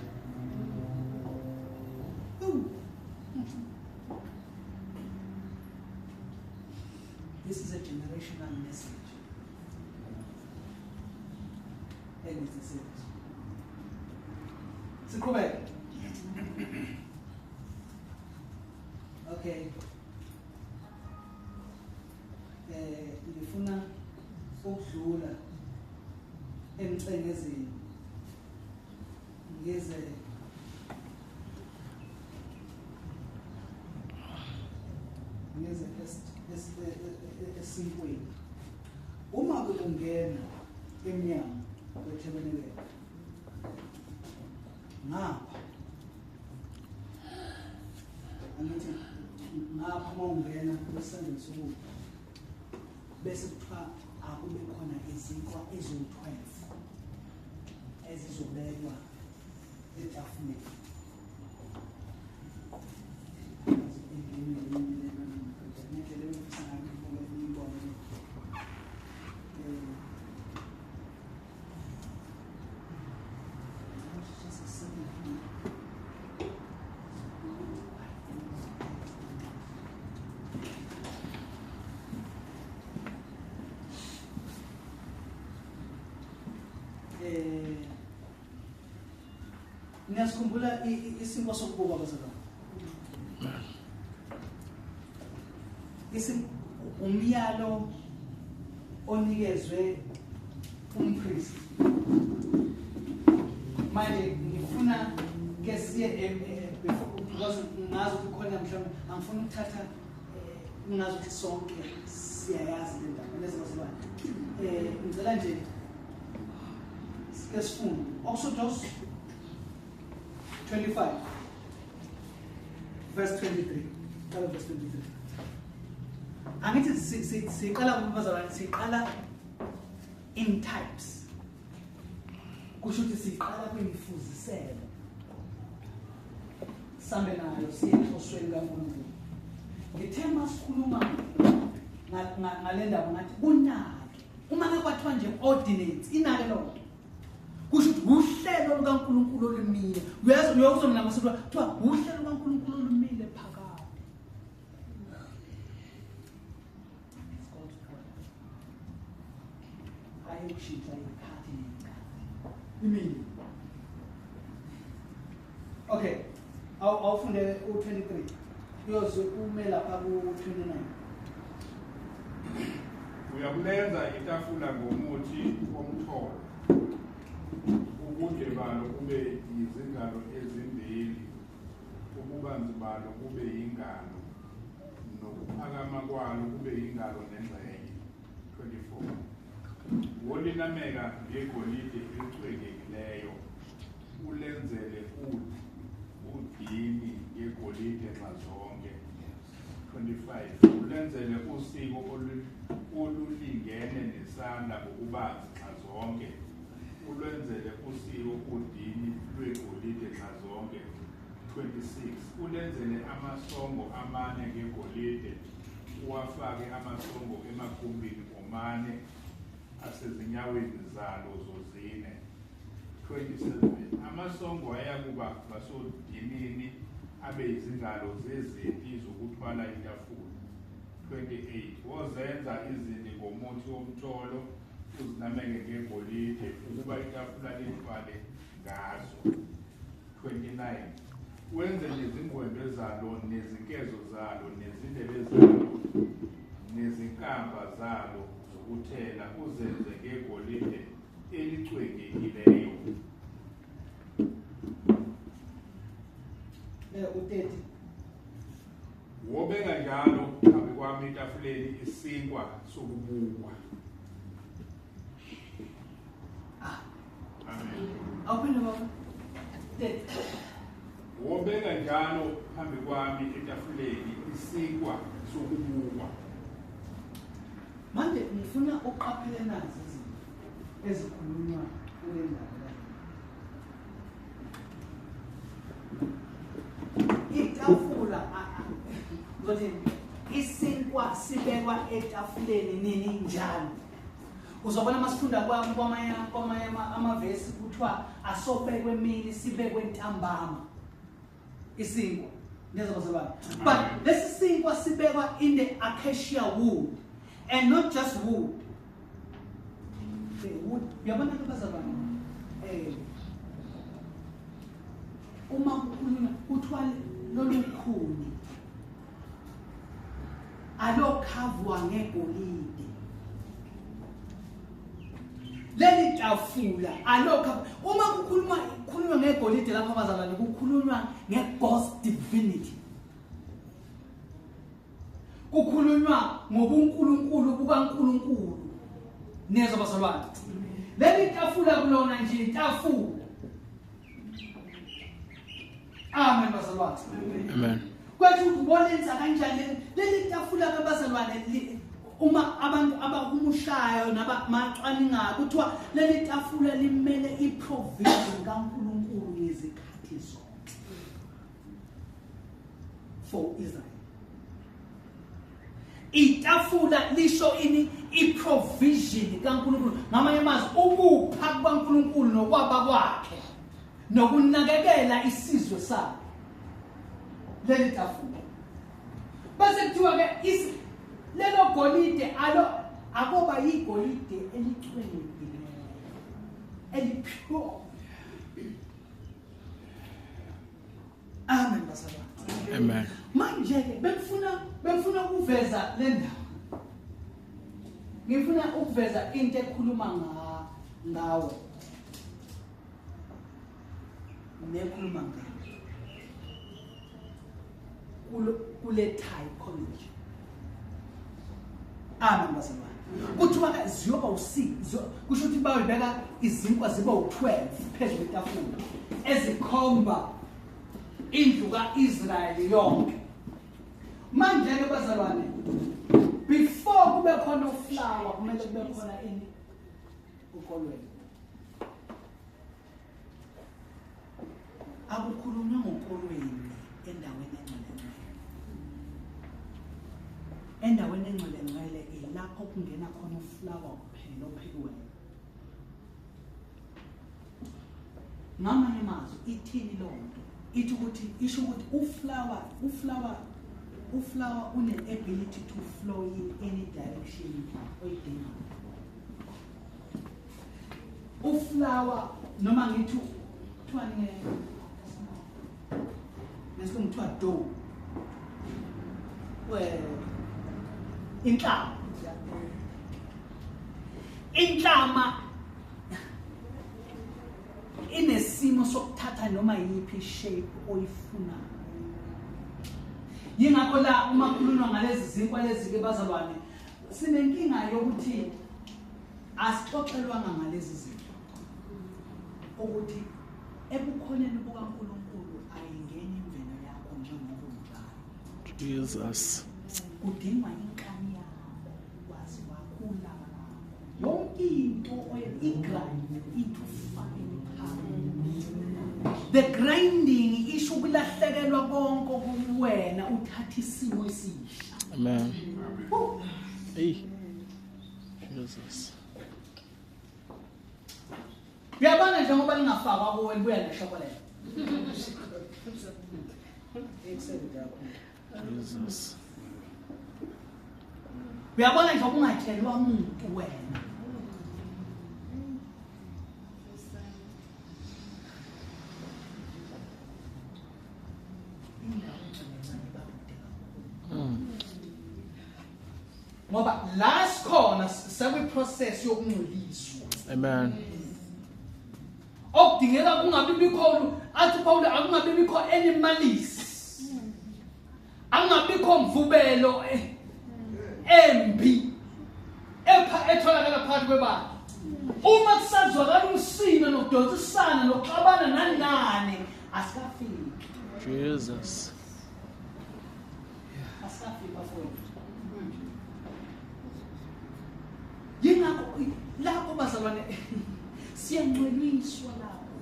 This is a generational message. And it's a serious. Siqhubeke. Okay. Ngifuna ukudlula emcengezeni ngeze esinkweni. Uma ungena emnyango weTabernacle ngapha angithi ngapha mawungena kwesandla sokuba bese kuthiwa akube khona izinkwa eziwu-12 ezizobekwa etafuleni. Ngiyasikhumbula isinkwa sokubuka bazalwane. Umyalo onikezwe umpriest. Manje ngifuna ke siye because ngazi ukukhona mhlawumbe angifuna ukuthatha ngazi ukuthi sonke siyayazi le ndaba lezi bazalwane. Ngicela nje sike sifunde Exodus 25 verse 23. Verse 23. Angithi siqala kubazalwane siqala in types. Kusho ukuthi siqala kwimfuziselo. Sambe nayo siyenhlosweni kaNkulunkulu. Ngithe masikhuluma ngale ndaba ngathi unake. Uma ke kwathiwa nje ordinance inake lonto. Kusho ukuthi uhlelo lukaNkulunkulu olumile. Uyazona masithi kuthiwa uhlelo lukaNkulunkulu olumile phakathi. Ayushintsha ikhathi nenkathi. Imini. Okay. Awufunde u23. Uyoze ume lapha ku29. Uyakulenza itafula ngomuthi omtholo. Ubude balo kube izingalo ezimbili. Ububanzi balo kube ingalo. Nokuphakama kwalo kube ingalo nengxenye. 24. Wolinameka ngegolide elicwekekileyo. Ulenzele udini ngegolide nxazonke. 25. Ulenzele usiko olulingene nesandla ngokubanzi nxazonke. Ulwenzele usiko udini lwegolide nxazonke. 26. Ulenzele amasongo amane ngegolide. Uwafake amasongo emagumbini omane asezinyaweni zalo zozine. 27. Amasongo ayakuba basodinini abe izingalo zezimpi zokuthwala itafula. 28. Wozenza izinti ngomuthi womtholo uzinameke ngegolide ukuba itafula lithwale ngazo. 29. Wenze nezingwembe zalo nezinkezo zalo nezindebe zalo nezinkamba zalo zokuthela uzenze ngegolide elicwekekileyo. U30. Wobeka njalo phambi kwami etafuleni isinkwa sokubukwa. Amen. Awuphinde baba. Wobeka njalo phambi kwami etafuleni isinkwa sokubukwa. Manje ngifuna uqaphele nazi izinto ezikhulunywa kule ndaba la. Itafula ngothi isinkwa sibekwa etafuleni nini njalo. Uzobona masifunda kwamanye amavesi kuthiwa asobekwe emini sibekwe ntambama. Isinkwa nezabazalwane. But lesi sinkwa sibekwa in the acacia wood. And not just wood. Wood. Uyabona ke bazalwane. Uma kukhulunywa kuthiwa lolukhuni alokhavwa ngegolide. Leli tafula alokhavwa. Uma kukhulunywa ngegolide lapha bazalwane kukhulunywa ngeGod's divinity. kukhulunywa ngobunkulunkulu bukaNkulunkulu. Neza bazalwane. Leli tafula kulona nje itafula. Amen bazalwane. Amen. Kwathi ukubonenza kanjani leli tafula kabazalwane uma abantu abahumushayo nabamacwaninga kuthiwa leli tafula limele iprovision kaNkulunkulu ngezikhathi zonke for Israel. Itafula lisho ini iprovision kaNkulunkulu ngamanye amazwi ukupha kwaNkulunkulu nokwaba kwakhe nokunakekela isizwe sakhe. Leli tafula base kuthiwa ke lelo golide akoba yigolide elichwengileyo elipure. Amen bazalwane. Amen. Manje ke bengifuna ukuveza le ndawo. Ngifuna ukuveza into ekhuluma ngawe. Nekhuluma ngawe. Kule typology. Amen bazalwane. Kuthiwa ke ziyoba u6 kusho ukuthi bayibeka izinkwa ziba u12 phezulu kwetafula ezikhomba indlu kaIsrayeli yonke. Manje ke bazalwane, before kube khona uflower kumele kube khona ini ukolweni. Akukhulunywa ngokolweni endaweni engcwele. Endaweni engcwele ilapho kungena khona uflower kuphela ophikiweyo. Ngamanye amazwi ithini lonto? Ithi ukuthi isho ukuthi uflower une-ability to flow in any direction oyidingayo. Uflower noma ngithi kuthiwa nesilungu kuthiwa dough. Inhlama inesimo sokuthatha noma yipi shape oyifunayo. Yingakho la uma kukhulunywa ngalezi zinkwa lezi ke bazalwane sinenkinga yokuthi asixoxelwanga ngalezi zinto. Ukuthi ebukhoneni bukaNkulunkulu ayingeni imvelo yakho njengoba unjalo. Jesus. Kudingwa inkani yakho kwazi wakhula yonke into oyigrind into fine powder. The grinding isho ukulahlekelwa konke kuwena uthatha isimo esisha. Amen. Hey. Jesus. Uyabona njengoba lingafakwa kuwe libuya neshokolela. Jesus. Uyabona nje ungatshelwa umuntu wena. Ngoba last khona sewe process yokungcoliswa. Amen. Okudingeka kungabi bikho athi Paul akungabi bikho any malice. Angabikho mvubelo embi etholakala phakathi kwebandla. Uma kusazwakala umsino nokudonsisana nokuxabana nanani asikafiki. Jesus. Asikafiki bafowethu. Yingakho lapho bazalwane siyangcweliswa lapho.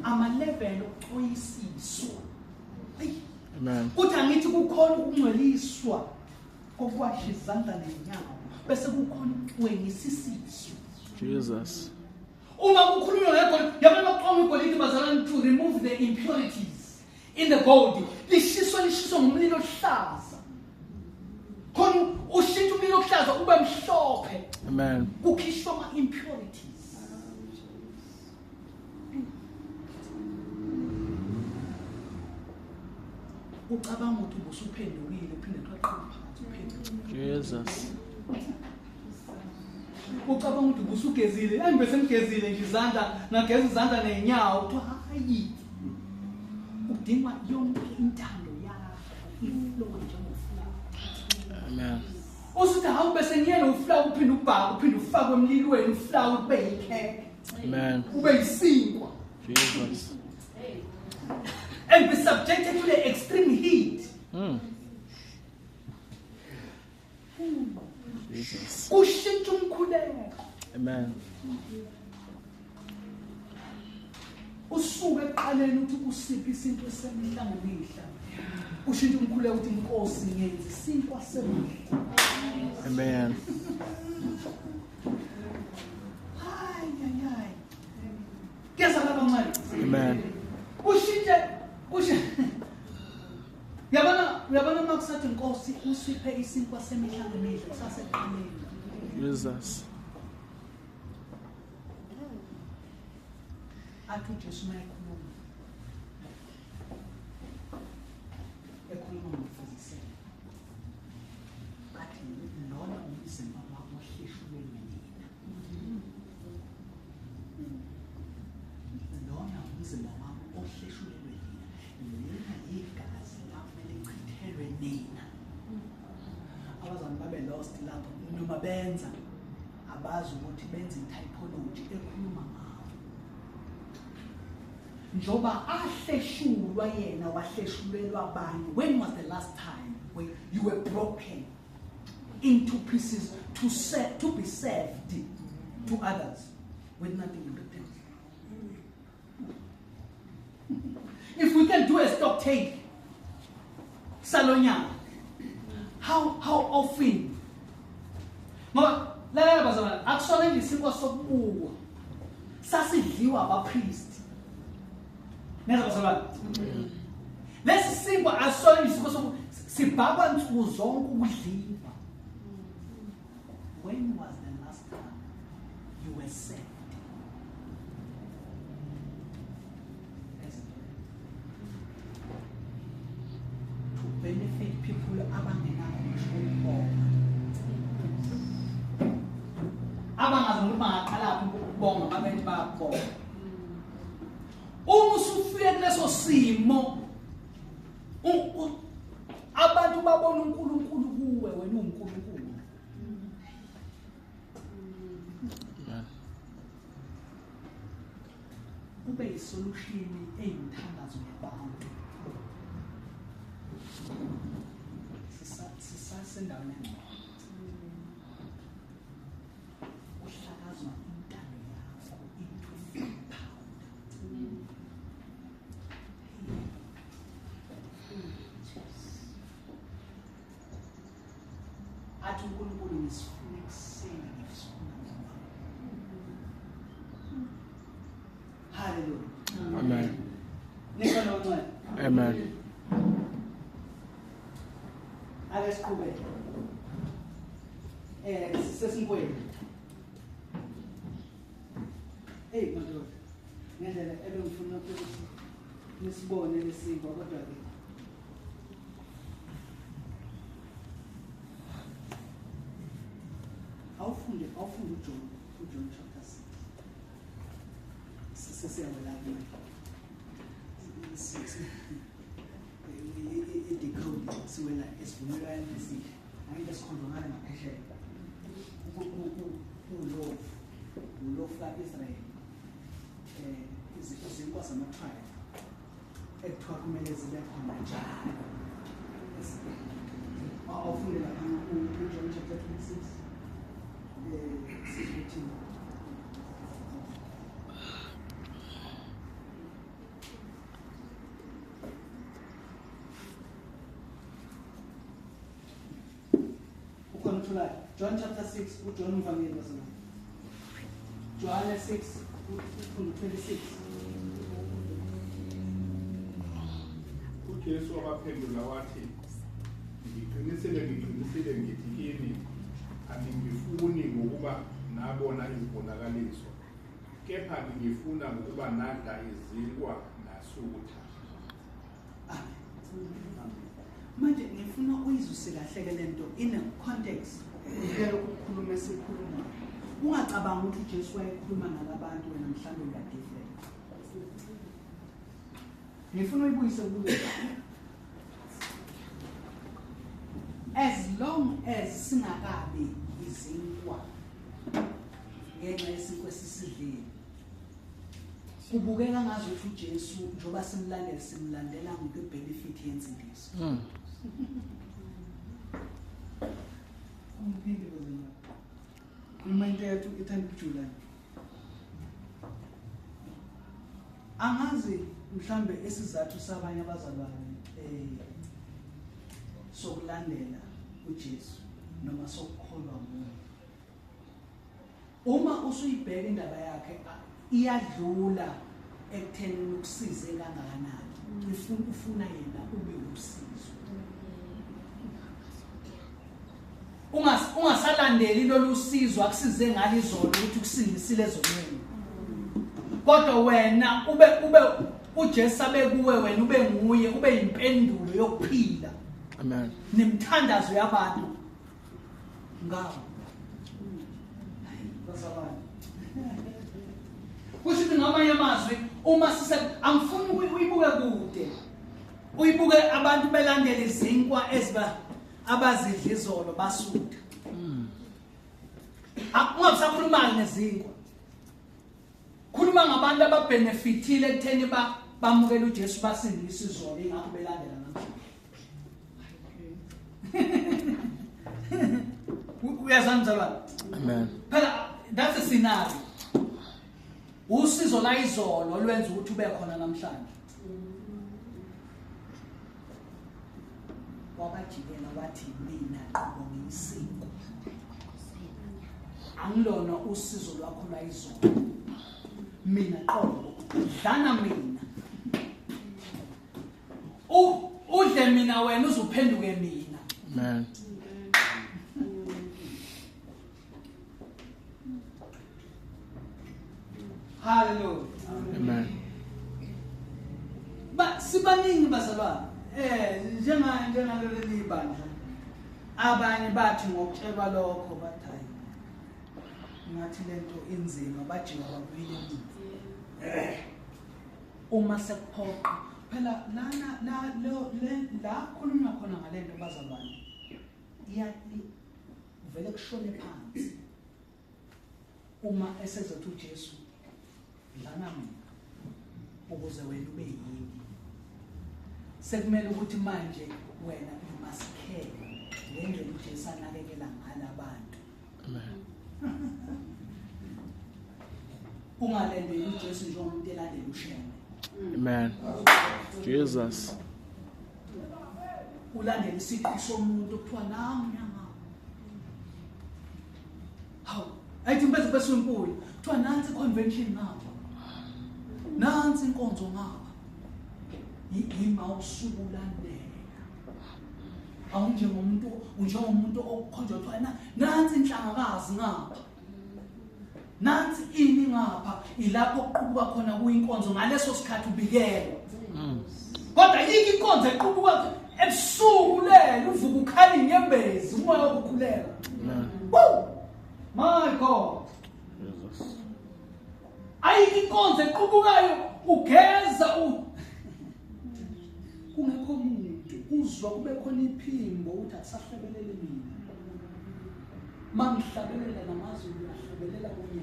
Ama-level okuxoyisiswa. Amen. Kuthi angithi kukhona ukungcweliswa kokwasha izandla nenyawo bese kukhona ukwengisisiso. Jesus. Uma kukhulunywa ngegolide yabona baxhoma igolide bazalwane to remove the impurities in the gold. Lishiswa ngomlilo ohlaza. Khona ushintsha umlilo ohlaza ube mhlophe. Amen. Kukhishwa ama-impurities. Ucabanga ukuthi ubusuphendukile uphinde qhaqha phansi uphendukile. Jesus. Ucabanga ukuthi ubusugezile angibese ngigezile nje izandla ngageza izandla nenyawo uthi hayi udingwa yonke intando yakho iflow njengoflower. Amen. Usuthi hawu bese ngiyena uflower uphinde ubhaka uphinde ufake emlilweni uflower kube yikheke. Amen. Ube yisinkwa. Jesus. And be subjected to the extreme heat. Jesus. Kushintsha umkhuleko. Amen. Usuke eqaleni ukuthi kusiphi isinto esemihla ngemihla. Ushintsha umkhuleko ukuthi inkosi ngenze isinkwa semihla. Amen. Hayi. Kuyazala kancane. Amen. Ushintshe. Yabona makusathi inkosi usiphe isinkwa semihla ngemihla saseqaleni. Jesus. Athi uJesu ekhuluma ngokufezisela. Athi lona umzimba wakho ohleshulwe mina. Lona umzimba wakho ohleshulwe mina. Lena igazi lakho lichithelwe nina. Abazali babe lost lapho noma benza abazi ukuthi benza typology ekhuluma ngawo. Njoba ahleshulwa yena wahleshulelwa abanye. When was the last time when you were broken into pieces to be served to others with nothing in return? If we can do a stock take, Salonya, how often? Ngoba la bazalwane akusona nje isikwa sokubuka sasidliwa abapriest. Neza bazalwane. Lesi sinkwa asona nje isikwa sokubuka sibhakwa nsuku zonke ukudliwa. When was the last time you were served? To benefit people abangenako ukubonga. Abangazi ukuthi bangaqala ukubonga babentu bayabonga. Uma usufike kuleso simo abantu babona uNkulunkulu kuwe wena uNkulunkulu. Ube isolution eyimthandazo yabantu. Sisasendaweni yakho. Uhlakazwa intando yakho into athi uNkulunkulu ngisifuna ekuseni ngisifuna ngizama. Hallelujah. Amen. Nikhona uncane. Amen. Ake siqhubeke. Sesinkweni. Madoda. Ngendlela ebengifuna ukuthi nisibone lesimba kodwa ke awufunde uJohn chapter 6. Sesiyabona decode siwela esivumelwano esihle ayike sikhondongana ngaphesheya ulofu ka-Israyeli izinkwa zama-tribe ekuthiwa kumele zibe khona njalo. Awufunde lapha uJohn chapter 26 14. John chapter 6, John Mvangeli wasema. John 6, 26. uJesu wabaphendula wathi, ngiqinisile ngithi kini, angifuni ngokuba nabona izibonakaliso, kepha ngifuna ngokuba nadla izinkwa nasutha. Manje ngifuna uyizwise kahle le nto in a context ngelo ukukhuluma esikhuluma. Ungacabanga ukuthi uJesu wayekhuluma nalabantu wena mhlawumbe uya different. Ngifuna uyibuyise kulo. as long as singakabi izinkwa ngenxa yesinkwa esisidlile kubukeka ngazo ukuthi uJesu njoba simlandela ngokwebenefit yensindiso. Umphindi bezena. Umuntu yethu ithanda ukujula. Angazi mhlambe esizathu sabanye abazalwane sokulandela uJesu noma sokukholwa kuye. Uma usuyibheka indaba yakhe iyadlula ekutheni ukusize kangakanani. Ufuna yena ube usizo. Ungasalandeli lolu sizo akusize ngalizolo ukuthi ukusindisile ezonweni. Kodwa wena ube uJesu abekuwe wena ube nguye ube impendulo yokuphila. Amen. Nemthandazo yabantu ngawo. Basabani. Kusho ngamanye amazwi uma angifuni uyibuke kude. Uyibuke abantu belandela izinkwa eziba abazidla izolo basuda. Ungasakhuluma ngezinkwa. Khuluma ngabantu ababenefitile ekutheni bamukela uJesu basindisa izolo ingakho belandela namhlanje. Uyazana mzalwane? Amen. Phela that's a scenario. Usizo la izolo olwenza ukuthi ube khona namhlanje. Wabajikela wathi mina qobo ngiyisiko. Angilona usizo lwakho la izolo. Mina qobo dlana mina. Udle mina wena uzuphenduke mina. Amen. Hallelujah. Amen. Sibaningi bazalwane. Njengaleli bandla. Abanye bathi ngokutshelwa lokho bathi hayi. Ngathi lento inzima bajiwa babuyile emuva. Uma sekuphoqa phela la khulunywa khona ngalento bazalwane. Vele kushone phansi. Uma esezothi uJesu dlana mina ukuze wena ube yini. Sekumele ukuthi manje wena you must care ngendlela uJesu anakekela ngalabantu. Amen. Ungalendeli uJesu njengomuntu elandela usheme. Amen. Jesus. Ulandela isiqi somuntu okuthiwa nami nyanga. Hawu, ayithi bese inkulu. Kuthiwa nansi convention ngapha. Nansi inkonzo ngapha. Yima usukulandela. Awunjengomuntu okukhonjwa kuthiwa nansi inhlangakazi ngapha. Nansi ini ngapha ilapho kuqubuka khona kuyinkonzo ngaleso sikhathi ubikela. Kodwa yiki inkonzo equbuka ebusuku lelo uvuka ukhala inyembezi umoya wokukhuleka. Woo! My God. Jesus. Ayiki inkonzo equbukayo ugeza kungekho umuntu uzwa kube khona iphimbo uthi akusahlebelele mina. Mangihlabelela namazwi ngiyahlabelela kunye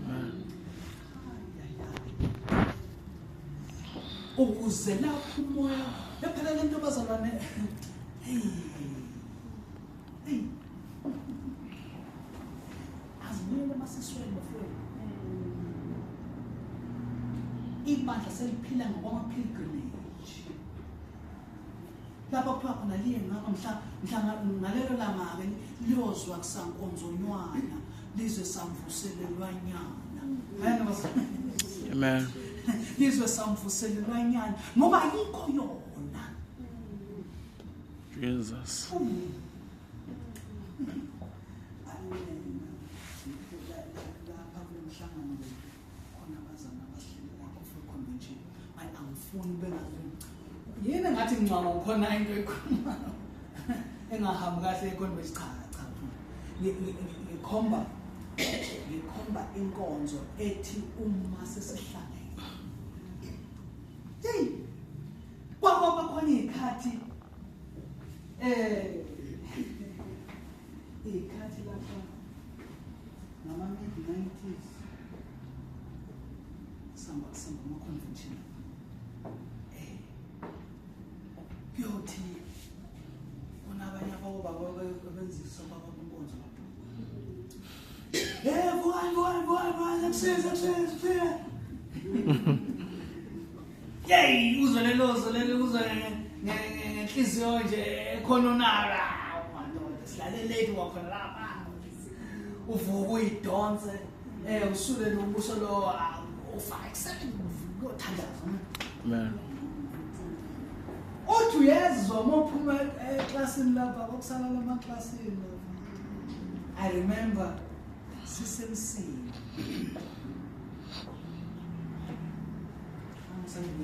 nami. Ukuze lapho umoya phela lento bazalwane azimele masiswele bafowethu. Ibandla seliphila ngokwama-pilgrimage. Lapho kuthiwa khona liye ngapha mhla ngalelo langa-ke liyozwa kusankonzonywana lizwe samvuselelwanyana. Amen. Lizwe samvuselelwanyana ngoba ayikho yona. Jesus. Yini ngathi ngicanga ukhona into ekhulumayo engahambi kahle ekhona besichacha. Ngikhomba inkonzo ethi uma sesihlangene. Hey! Kwaba khona ikhathi mid-90s samba ama-convention kuyothi kunabanye abobaba benzisa babankonzo vukani akusiza yeyi uzwe lelozo uzwe ngenhliziyo nje ekhononara madoda silaleleli wakhona lapha uvuka uyidonse usule nobuso lo ufaka ekuseni uyothandaza. Amen. Uthi uyezwa uma uphuma eklasini lapha okusala lamaklasini. I remember sisemsini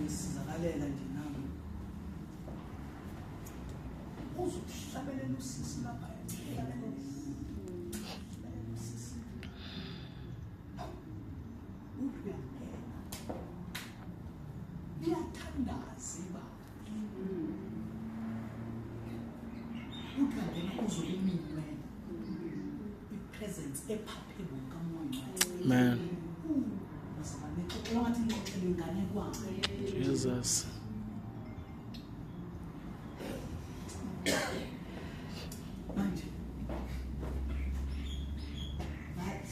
sizakalela nje nami uzohlabelela usisi lapha liyathandaza iba ukangena uzokuminwe i-presence ephapheme kamoya. Amen. Jesus. Jesus. Manje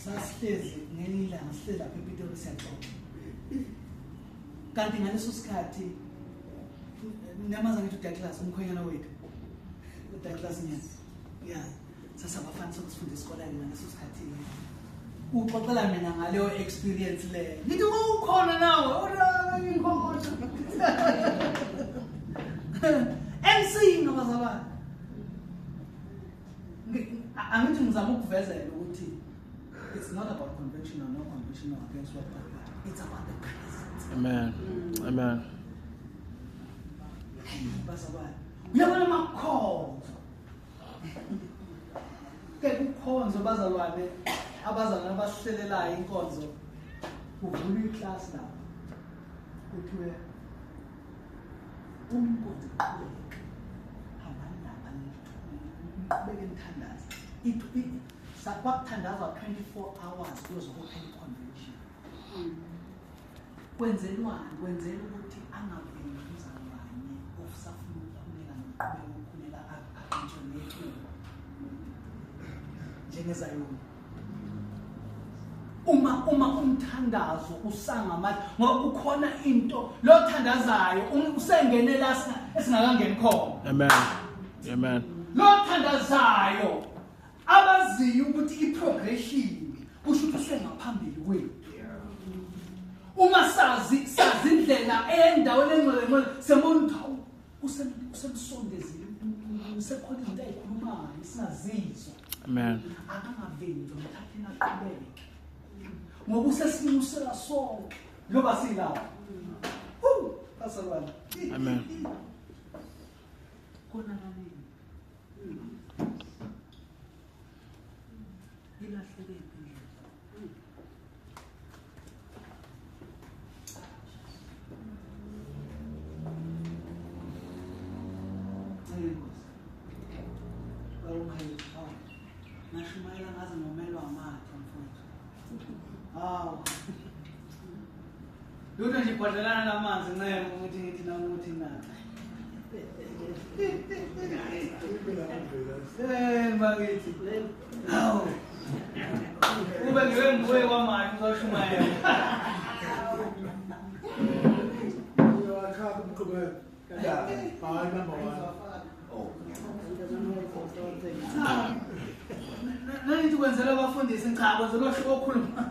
sasihlezi ngelinye ilanga sihlezi lapha ePitori siyaxoxa. Kanti ngaleso sikhathi namaza ngithi uDouglas umkhwenyana wethu. uDouglas nyana. Yeah. Sasabafana sokusifunda esikoleni ngaleso sikhathi. Uxoxela mina ngaleyo experience le. Ngithi ukhona nawe, ora ngikhokhona. MC ngabazalwane. Angithi ngizama ukuvezela ukuthi it's not about convention or no convention or against what it's about the presence. Amen. Amen. Bazalwane. Uyabona amakhonzo. Kukhonzo bazalwane abazalwane abasihlelelayo inkonzo kuvula iclass lapha kuthiwe umkonzo uqhubeka hambani lapha niqhubeke nithandaza sakuthandazwa 24 hours kuzo open convention. Kwenzelwani kwenzela ukuthi angaveli umzalwane ofisafuna ukukhuleka noqhubeka ukukhuleka akuntshonethi njengezayoni. Uma umthandazo usangama ngoba ukhona into lothandazayo usengene la esingakangeni khona. Amen. Amen. Lothandazayo abaziyo ukuthi iprogression kusho ukuthi usengaphambili kwethu. Uma sazi indlela endaweni engcwele sembona ukuthi usemsondezile usekhona izinto ayikhulumayo singazizwa. Amen. Akangaveli ngomthatheni aqhubeke ngoba usesimusela sonke loba silapha. Bazalwane. Amen. Kona nani ilahleke impilo. Nashumayela ngaze ngomelwa amathe mfowethu. Hawu. Lutho nje ibhodlelana namanzi ncema ukuthi ngithi na ukuthi na. Bakithi. Hawu. Ube ngiwe kwamanje uzoshumayela. Uyakhapha umqhubeko. Hayi number 1. Nani kwenzela abafundisi cha kwenzela okhuluma.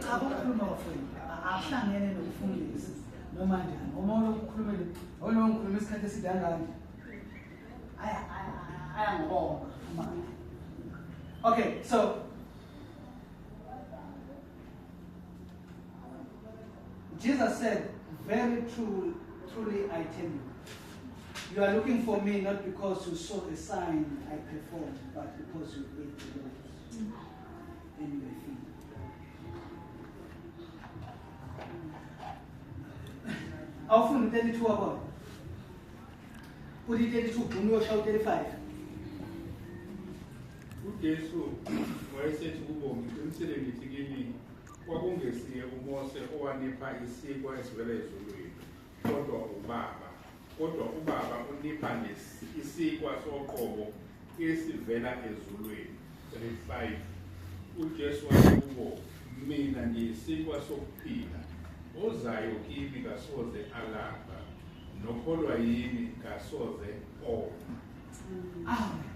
Cha okhuluma abafundi. Ahlangene nokufundisa noma njani. Uma ukukhuluma le, awona ngikhuluma isikhathi eside kangaka. Aya ngibonga. Okay, so Jesus said, very truly I tell you, you are looking for me not because you saw a sign I performed, but because you ate the loaves and you were filled. Awufuna 32 abona. Uthi 32 ugcina uyoshawa 35. uJesu wayesethi kubo ngiqinisile ngithi kini kwakungesiye uMose owanipha isikwa esivela ezulwini kodwa ubaba unipha isikwa soqobo esivela ezulwini. 35 uJesu wathi kubo mina ngiyisikwa sokuphila ozayo kimi kasoze alamba nokholwa yini kasoze oma. Amen.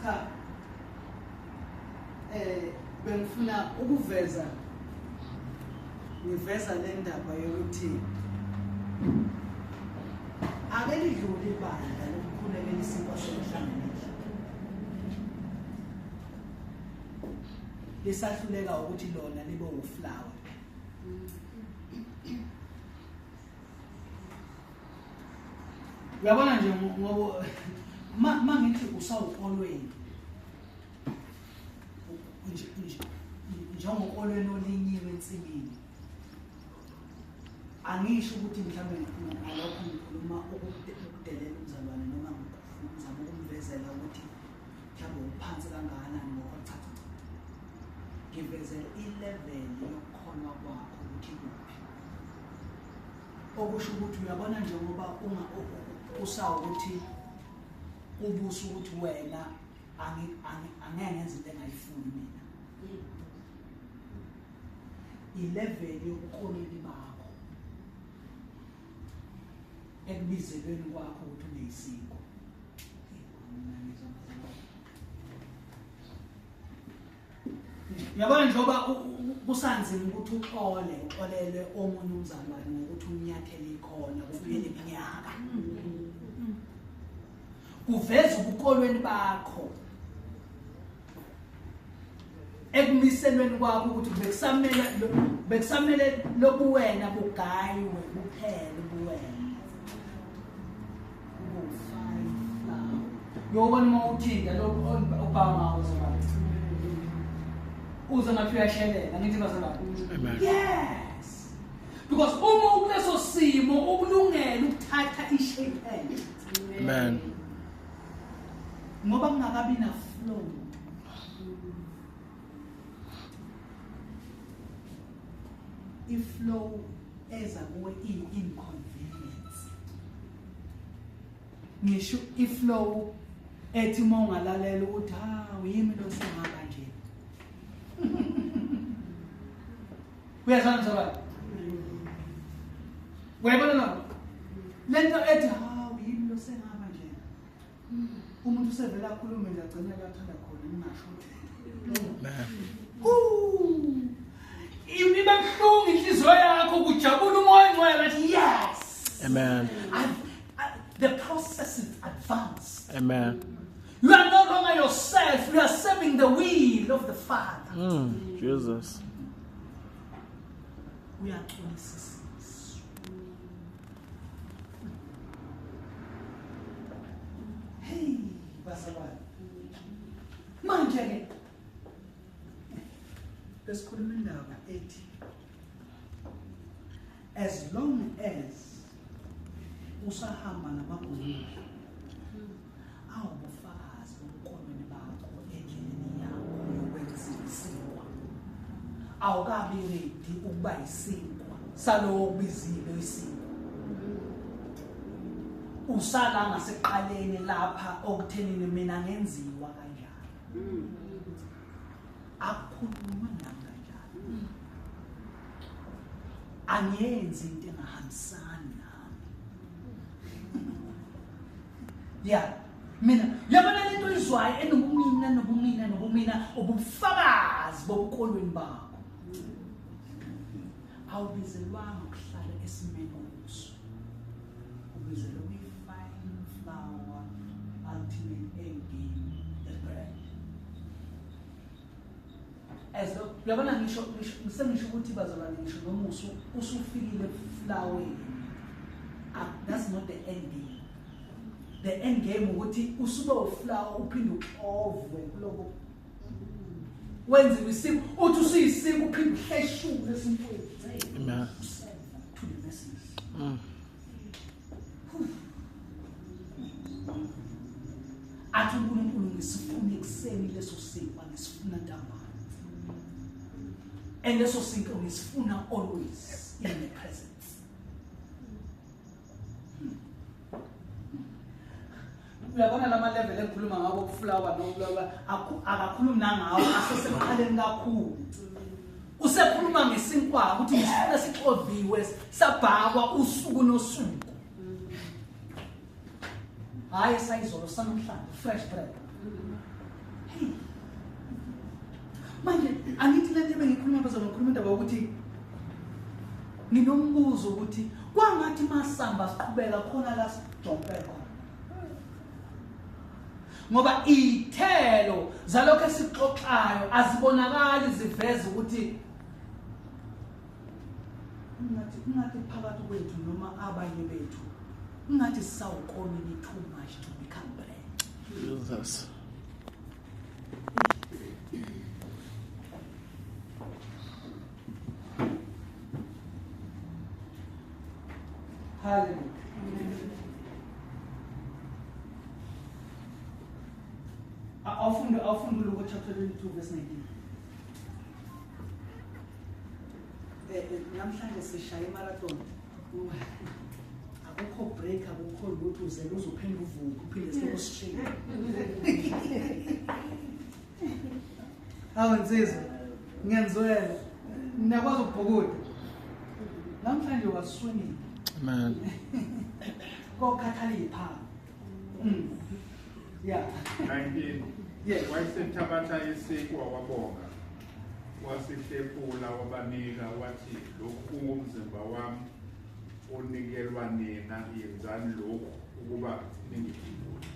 Cha. Bengifuna ukuveza ngiveza le ndaba yokuthi ake lidlule ibandla lokukhulekela isikwa somhlanganiso. Lisahluleka ukuthi lona libe uflower. Uyabona nje ngoba mangithi usawukolweni njengokolweni olinyiwe ensimini, angisho ukuthi mhlawumbe ngalokho ngikhuluma ukudelela umzalwane noma ngizama ukumvezela ukuthi mhlawumbe uphansi kangakanani ngoba cha ngivezela i-level yokukholwa kwakho ukuthi kuphi. Okusho ukuthi uyabona njengoba usawukuthi ubuso ukuthi wena angeke ngenze into engayifuni mina. I-level yokukholweni bakho ekubizelweni kwakho ukuthi uneyisiko. Uyabona njengoba kusanzima ukuthi uxolele omunye umzalwane ngokuthi unyathele ikhona kuphela iminyaka. Kuveza ubukolweni bakho ekumiselweni kwakho ukuthi bekusamele lobuwena bugaywe kuphela ubuwena. Yobona uma uthinta lokho obama uze ngathi uyashelela ngithi bazalwane. Amen. Yes. Because uma ukuleso simo ukulungela ukuthatha ishape. Amen. Ngoba kungakabi na flow. I-flow eza kuwe i-inconvenience. Ngisho i-flow ethi uma ungalalela ukuthi uyimi lo singaba nje. Uyazana mzalwane? Uyabona lo? Lento ethi uyimi lo singaba nje. Umuntu usevela akhulume nje agcina kathanda khona ngingasho ukuthi. Ibe buhlungu inhliziyo yakho kujabula umoya ngcwele athi yes. Amen. The process is advanced. Amen. You are no longer yourself. You are serving the will of the Father. Jesus. We are 26. Hey, bazalwane. Manje ke besikhuluma indaba ethi as long as usahamba namaGoli awubufakazi bobukolweni bakho endleleni yakho yokwenza isikwa, awukabi ready ukuba isikwa salowo bizile isikwa. Usala ngaseqaleni lapha okuthenini mina ngenziwa kanjani. Akukhuluma kanjani. Angiyenzi into engahambisani nami. Yeah. Mina yabona lento izwayo enobumina obufakazi bobukolweni bakho. Awubizelwanga ukuhlala esimeni okuso. Ubizelwe kwi-fine flower ultimate end game the bread. As yabona ngisho ukuthi bazalwane ngisho noma usufikile flowerweni. That's not the end game. The end game ukuthi usube uflower uphinde uxove kuloko wenziwe isimo uthi usiyisimo uphinde uhleshule esimpweni. Amen. To the message. athi uNkulunkulu ngisifuna ekuseni leso sinkwa ngisifuna ntambama and leso sinkwa ngisifuna always in the presence. Uyabona lama level engikhuluma ngabo ukuflower nokulawa akakhulumi nangawo aseseqaleni kakhulu. Usekhuluma ngesinkwa ukuthi ngisifuna sixoviwe sabhakwa usuku nosuku. Hayi sayizolo sanamhlanje fresh bread. Hey. Manje angithi lento bengikhuluma bazona ngikhuluma indaba ukuthi nginombuzo ukuthi kwangathi masamba siqhubeka khona la sijompeka. Ngoba ithelo zalokho esixoxayo azibonakali ziveza ukuthi ngathi phakathi kwethu noma abanye bethu ngathi sawukomini too much to become bread. Jesus. Hallelujah. Awufunde Luke chapter 22 verse 19. Namhlanje sishaya marathon. Akukho break akukho ukuthi uzele uzophinda uvuke uphinde siboko straight. Awenzizwe. Ngiyenzwela. Ngiyakwazi ukubhukuda. Namhlanje waswimming. Amen. Kokhathala ipha. Yeah. 19. Yes. Wayesethabatha isikwa wabonga. Wasihlepula wabanika wathi lokhu umzimba wami onikelwa nina yenzani lokhu ukuba ningikhumbule.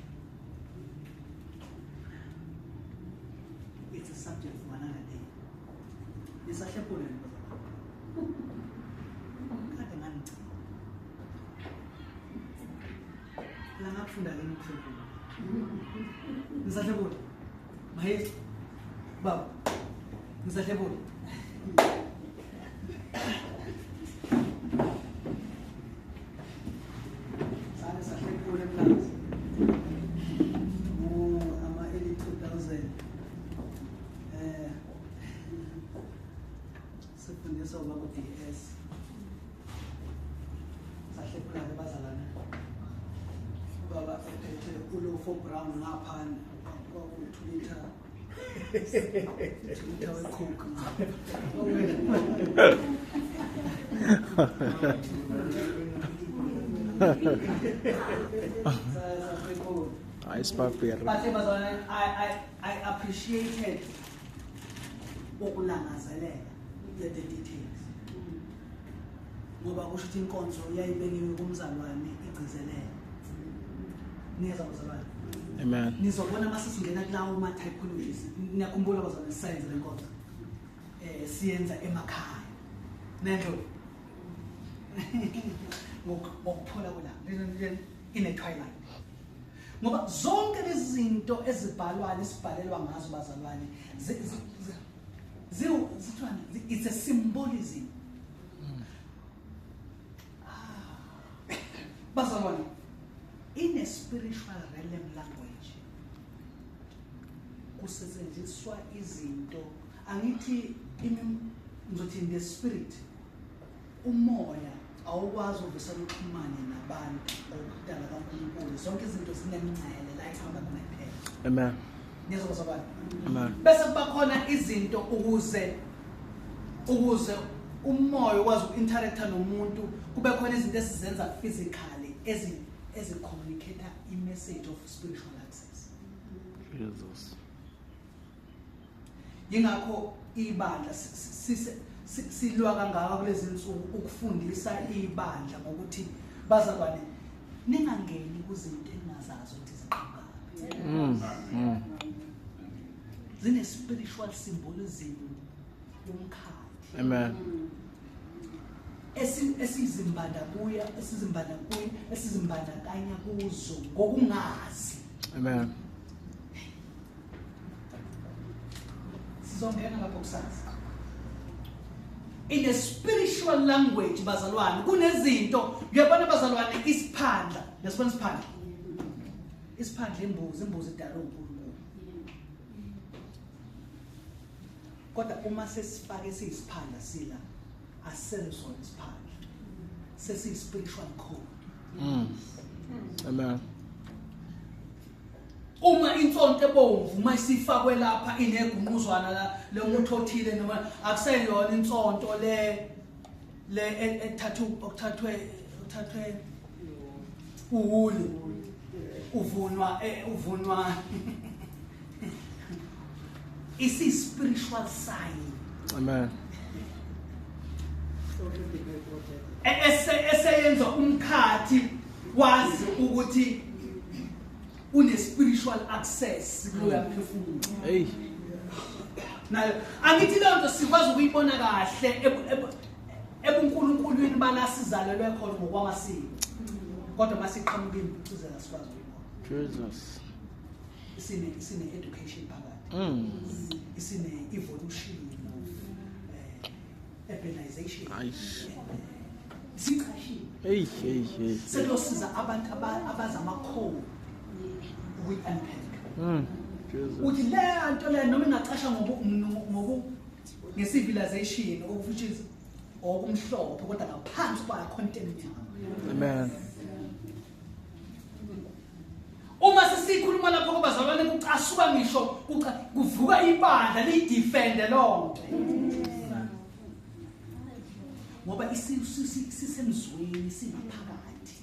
It's a subject for another day. Isahlepula kade ngani. La ngafunda le mthembu. Isahlepula. Maye baba. Isahlepula. Sale sahlepula emlanzi. Ama early 2000. Sifundiswa kwa DS. Sahlepula bazalana. Baba ephethe uLofo Brown ngaphana kwakuthulitha thulitha wecoke Ice papier. But I appreciated ukulangazelela the details. Ngoba kusho ukuthi inkonzo yayibekiwe kumzalwane igcizelele. Niyeza bazalwane. Amen. Nizobona mase singena kulawo ama typologies. Niyakhumbula bazalwane science lenkonzo. Siyenza emakhaya. Nendo. Ngokuphola kula. In a twilight. Ngoba zonke lezi zinto ezibhalwayo esibhalelwa ngazo bazalwane it's a symbolism. Bazalwane, in a spiritual realm language kusetshenziswa izinto angithi ngizothi in the spirit umoya awukwazi uvisa ukuxhumana nabantu ngokudala kaNkulunkulu zonke izinto zinemingcele la ihamba kunaphela. Amen. Niyazobazalwane. Amen. Bese kuba khona izinto ukuze umoya ukwazi uku-interacta nomuntu kube khona izinto esizenza physically ezi-communicate i-message of spiritual access. Jesus. Yingakho ibandla silwa kangaka kulezi insuku ukufundisa ibandla ngokuthi bazalwane ningangeni kuzinto engazazi ukuthi ziqhamuka. Zine spiritual symbolism yomkhaya. Amen. Esizimbandakanya kuzo ngokungazi. Amen. Sizongena lapho kusasa. In a spiritual language bazalwane kunezinto uyabona bazalwane isiphandla lesibona isiphandla isiphandla imbuzi idalwe uNkulunkulu. Kodwa uma sesifake siyisiphandla sila asenso isiphandla. Sesi spiritual code. Amen. Uma insonto ebomvu mayisifakwe lapha inegunquzwana la lomuntu othile noma akuseyona insonto le ethathwe uwuli uvunwa isi spiritual sign. Amen. Eseyenza umkhathi wazi ukuthi une spiritual access kuloya mphefumulo. Hey. Nayo angithi lonto sikwazi ukuyibona kahle ebuNkulunkulwini balasizalelwe khona ngokwamasiko. Kodwa masiqhamuka imbucuzela sikwazi ukuyibona. Jesus. Isine education phakathi. Isine evolution of urbanization. Nice. Siqashile. Hey. Selosiza abantu abazama code we-unpack. Jesus. Uthi le nto le noma ingaqasha nge-civilization which is okumhlophe kodwa ngaphansi kwa content yakho. Amen. Uma sesikhuluma lapho kubazalwane kucasuka ngisho kuvuka ibandla liyidefende lonke. Ngoba sisemzweni singaphakathi.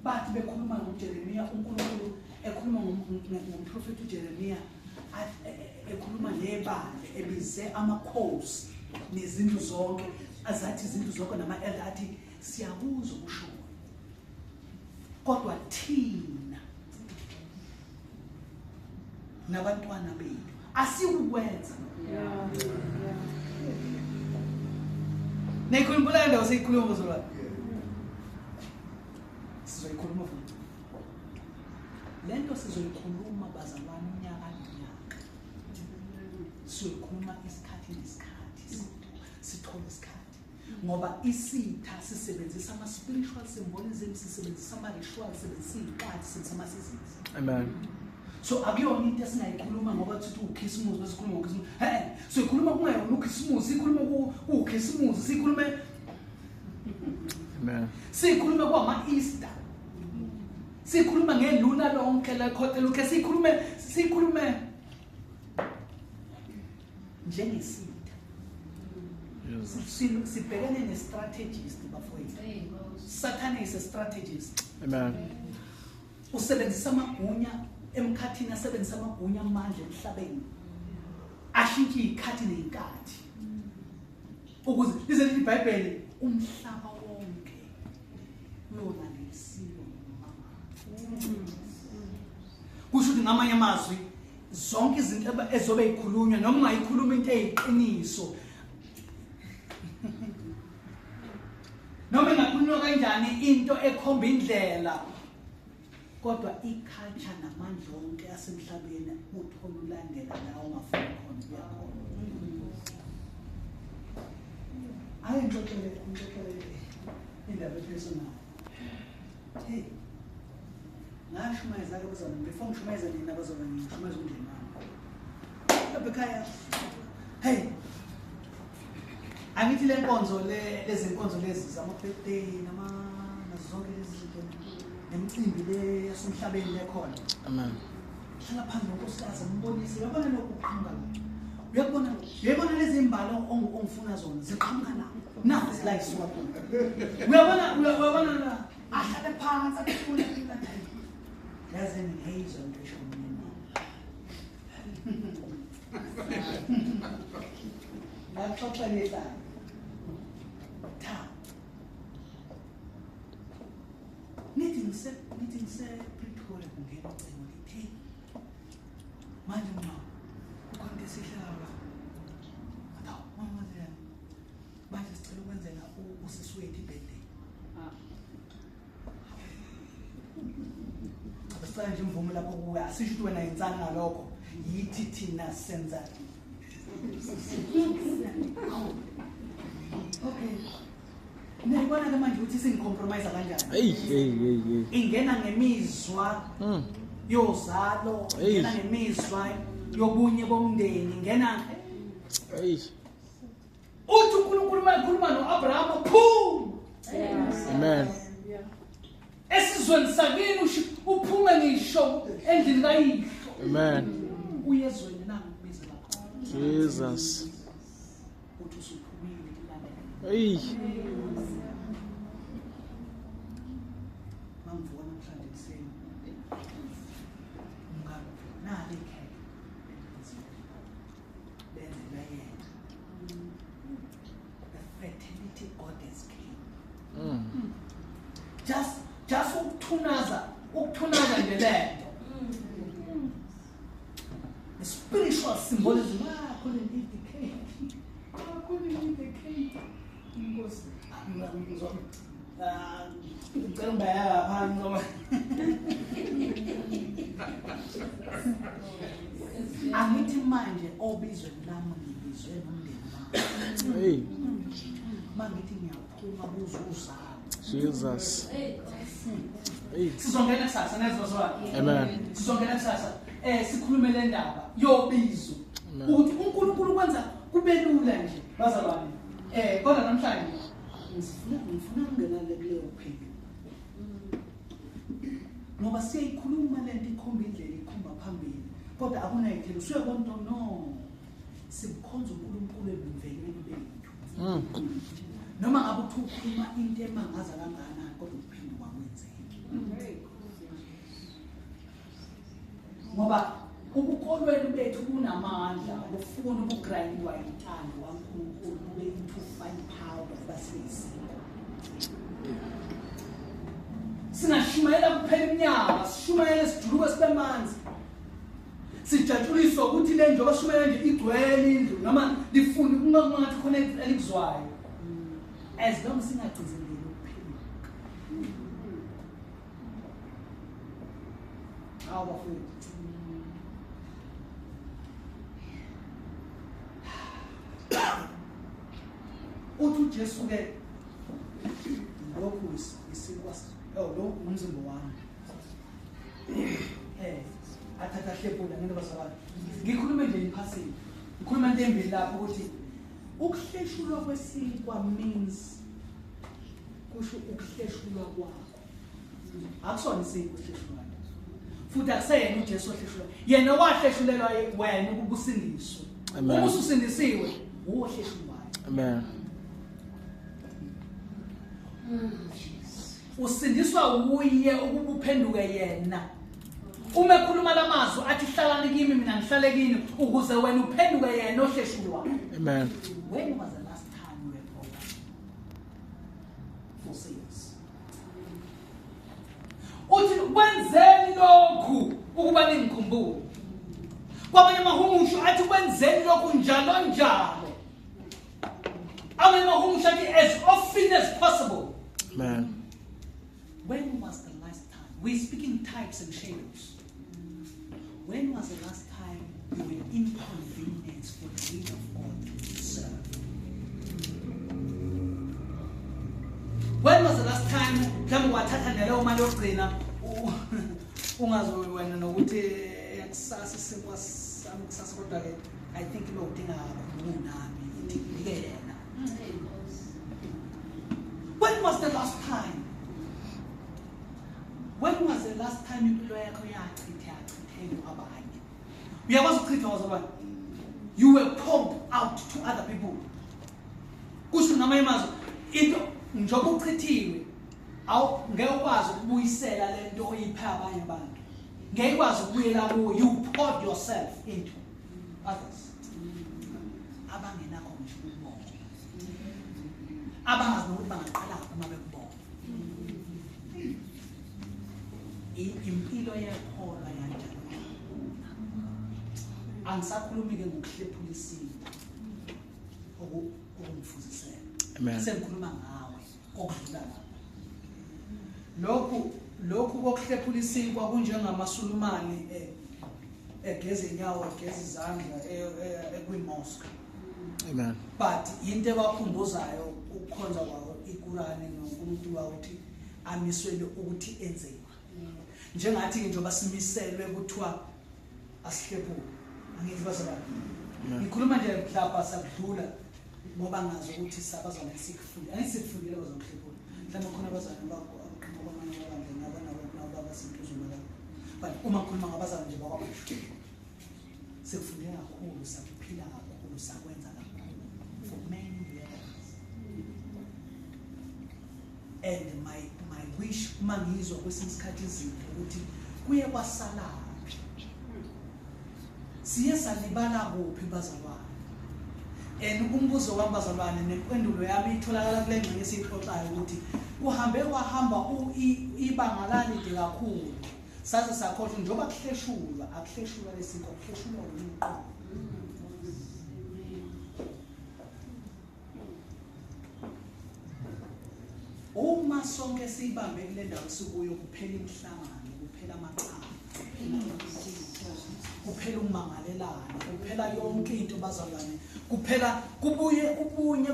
Bathi bekhuluma ngoJeremiya uNkulunkulu ekhuluma ngomprofeti uJeremiya ekhuluma nebandla ebize amakhosi nezindlu zonke azathi izindlu zonke nama-elder athi siyakuzwa ukushoyo kodwa thina nabantwana bethu asikukwenza. Nayikhumbula ndawo siyikhuluma ngozolwa. Sizoyikhuluma futhi. Lento sizoyikhuluma bazalwane unyaka nonyaka. Sizoyikhuluma isikhathi nesikhathi. Sithola isikhathi. Ngoba isitha sisebenzisa ama-spiritual symbolism, sisebenzisa ama-ritual, sisebenzisa iy'nkathi, sisebenzisa ama-seasons. Amen. So akuyona into esingayikhuluma ngoba kuthi ukhisimusi bese sikhuluma ngokhisimusi. So ikhuluma kungayona ukhisimusi, sikhuluma kukhisimusi, sikhulume Amen. sikhulume kwama-Easter. Sikhuluma ngeluna lonke la khote lokho sikhulume njengesitha. Jesus. Sibhekene ne-strategist bafowethu. Satan is a strategist. Amen. Usebenzisa amagunya emkhathini, asebenzisa amagunya amandla emhlabeni. Ashintshe ikhathi nenkathi. Ukuze lize lithi iBhayibheli umhlaba wonke uyolandisiwe ngomama. Kusho ukuthi ngamanye amazwi zonke izinto ezobe yikhulunywa noma ungayikhuluma into eyiqiniso. Noma ingakhulunywa kanjani into ekhomba indlela kodwa iculture namandla onke asemhlabeni uthola ulandela la ungafuni khona uyakhona. Hayi ngixoxele indaba personal. Hey. Ngashumayeza ke bazalwane before ngishumayeza nina bazalwane ngishumayeza umndeni wami. Lapha ekhaya. Hey. Angithi le nkonzo lezi nkonzo lezi zama-birthday nazonke lezi zinto nemicimbi le yasemhlabeni lekhona. Amen. Hlala phansi nonkosikazi ngibonise uyabona lokhu kuqhamuka la. Uyabona lezi imbalo ongifuna zona ziqhamuka la. Nazi la isuka khona. Uyabona la ahlale phansi afuna la. Yazi ngihayizwa into esho mina. Ngaxoxa lesa. Nithi ngise Pretoria kungena ucingo lithi manje ukhona isihlaba adawu mama manje sicela ukwenzela usiswethu ibirthday abasicela nje imvumo lapho kuya asisho ukuthi wena yenzana ngalokho yithi thina senza Niyibona ke manje ukuthi singicompromise kanjani? Hey. Ingena ngemizwa yozalo, ingena ngemizwa yobunye bomndeni, ingena Hey. uthi uNkulunkulu mayikhuluma noAbraham phu. Amen. Esizweni sakini uphume ngisho endlini kayihlo. Amen. Uyezweni nangibiza lapha. Jesus. Uthi usuphumile kulandela. Hey. Mangivona namhlanje kuseni. Ngabe nali ekhaya. Benzela yena. The fertility goddess came. Just ukuthunaza nje lento. The spiritual symbolism. Couldn't eat the cake. I couldn't eat the cake. Because angithi manje obizwe lami ngibizwe nomndeni wami. Hey. Mangithi ngiyaphuma kuzuzana. Jesus. Hey. Sizongena kusasa nezozwana. Amen. Sizongena kusasa sikhulume le ndaba yobizo. Ukuthi uNkulunkulu kwenza kube lula nje bazalwane. Kodwa namhlanje ngifuna ungena leyo phela. Ngoba siyayikhuluma lento ikhomba indlela ikhomba phambili. Kodwa akunayithelo usuyabona no. Sibukhonza uNkulunkulu emvelweni bethu. Noma ngabe ukhuluma into emangaza kangakanani kodwa uphinde kwakwenzeke. Ngoba ubukholweni bethu bunamandla, bufuna ukugrayindwa intando kaNkulunkulu kube into fine power basisi. Sinashumayela kuphela iminyaka, sishumayela siduluke sibe manzi. Sijatshuliswa ukuthi le nje bashumayela nje igcwele indlu noma lifuni kungathi khona elikuzwayo. As long as singagcizeleli ukuphila. Bafowethu. Uthi uJesu ke lokhu isikwa lo umzimba wami. Athatha hlepula ngento basabani. Ngikhuluma nje iphasini. Ngikhuluma into embili lapho ukuthi ukuhleshulwa kwesikwa means kusho ukuhleshulwa kwakho. Akusona isikwa ukuhleshulwa. Futhi akuseyena uJesu ohleshulwa. Yena wahleshulelwa wena ukubusindiswa. Uma ususindisiwe uhleshulwayo. Amen. Usindiswa uye ukubuphenduke yena. Uma ekhuluma lamazwi athi hlalani kimi mina ngihlale kini ukuze wena uphenduke yena ohleshulwayo. Amen. When was the last time you were broken? For sales. Uthi kwenzeni lokhu ukuba ningikhumbule. Kwabanye amahumusho athi kwenzeni lokhu njalo njalo. Amanye amahumusho athi as often as possible. Amen. When was the last time? We're speaking types and shadows. When was the last time you were inconvenienced for the will of God to serve? When was the last time mhlawumbe wathatha naleyo mali yokugcina ungazoyi wena nokuthi kusasa isikwa sami kusasa kodwa ke I think lo udinga kunami idike yena. When was the last time? When was the last time impilo yakho yachithela abanye? Uyakwazi ukuchitha wazalwane. You were pumped out to other people. Kusho ngamanye amazwi into njengoba uchithiwe ngeke ukwazi ukubuyisela lento oyiphe abanye abantu. Ngeke ukwazi ukubuyela kuwo. You poured yourself into others. Abangenakho ngisho ukubonga. Abangazi nokuthi bangaqala uma bekubonga. Impilo yakholwa yanjalo. Angisakhulumi ke ngokuhlephula isimo okumfuzisela. Amen. Sengikhuluma ngawe okudlula lapha. Lokhu kokuhlephula isimo kunjengamasulumane egeze inyawo egeze izandla ekwi-mosque. Amen. But into ebakhumbuzayo ukukhonza kwawo ikurani noNkulunkulu wakuthi amiswele ukuthi enziwe. Njengathi njengoba simiselwe kuthiwa asihlephule. Angithi basabani. Ngikhuluma nje mhlawumbe sakudlula ngoba ngazi ukuthi sabazana sikufunda. Angisikufundile bazamhlephula. Mhlawumbe khona abazana bakho abaqhamuka kwamanye abantu nababa simpuzuma la. But uma khuluma ngabazana nje bakwamashu. Sikufundile kakhulu, sakuphila kakhulu, sakwenza kakhulu for many years. And my wish uma ngizwa kwesinye isikhathi izinto ukuthi kuye kwasala. Siye salibala kuphi bazalwane. And umbuzo wami bazalwane nempendulo yami itholakala kule ngxenye esixoxayo ukuthi kuhambe kwahamba ibanga lalide kakhulu. Saze sakhohlwa njengoba kuhleshulwa, akuhleshulwa lesinto, kuhleshulwa umqondo. Uma sonke sibambe kule ndawo sikuyo kuphela imihlangano, kuphela amaqhaza, kuphela umangalelana, kuphela yonke into bazalwane, kuphela kubuye ubunye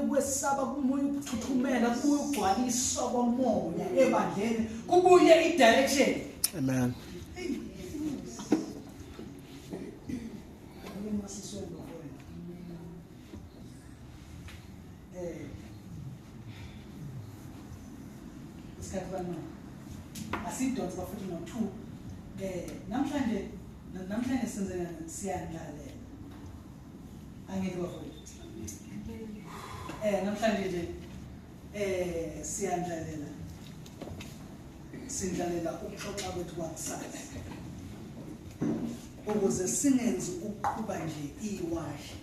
kwesaba, kubuye ukuthuthumela, kubuye ugcwaliswa komoya ebandleni, kubuye idirection. Amen. Asidonse bafuthi no2 namhlanje senzena siyandlalela angithi bafuthi namhlanje nje siyandlalela sindlalela ukuxoxa kwethu kwakusasa ukuze singenzi ukuqhuba nje iwashi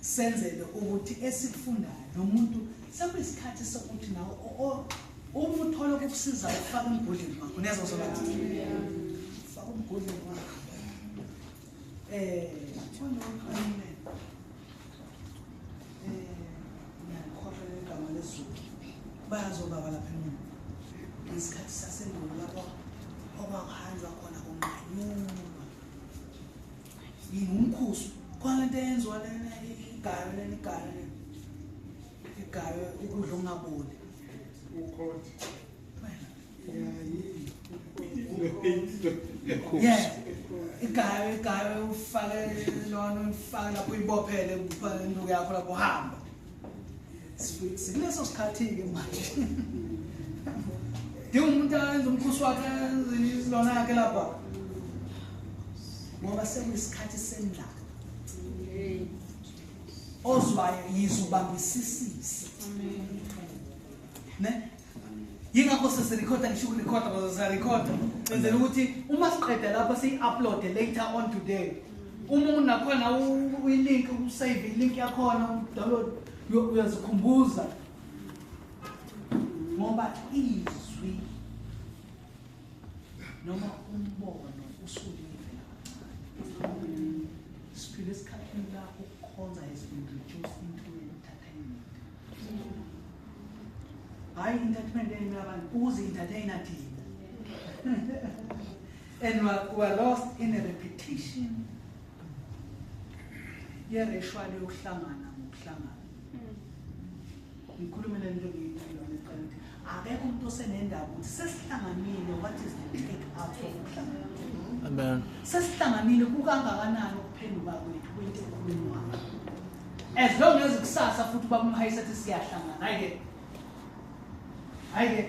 senzele ukuthi esikufundayo nomuntu sekuyisikhathi sokuthi nawo uma uthola ukukusiza ufaka umgodleni wakho neza uzobathi ufaka umgodleni wakho ngiyakhohlwa igama lezulu bayazobaba lapha emuva ngesikhathi sasendulo lapho okwakuhanjwa khona kunqanyulwa yini umkhusi khona into eyenziwa lena igayo ukudla ungaboli ukhoti yeah igayo ufake lona ufake lapho ibophele induku yakho lapho hamba sikuleso sikhathi-ke manje umuntu ayenza umkhusi wakhe lona yakhe lapha ngoba sekuyisikhathi sendlala ozwayo yizubambisisise ne yingakho sesirekhoda ngisho ukurekhoda bazosarikhoda enzela ukuthi uma siqeda lapho siyi-upload later on today uma unakhona uyilink usave ilink yakhona udownload uyazikhumbuza ngoba izwi noma umbono usulivela siphile esikhathini lapho ukukhonza has been reduced into entertainment. Hayi entertainment enye abantu ukuze entertain thina. And we are lost in a repetition. Yereshwale ukuhlangana ngokuhlangana. Ngikhuluma le nto ngiyilona eqala ukuthi akekho umuntu osenendaba ukuthi sesihlanganile, what is the take out of ukuhlangana? Amen. Sesihlanganile kukangakanani ukuphenduka kwethu kwinto ekhulunywayo. As long as kusasa futhi babumhayisa ukuthi siyahlangana. Hayike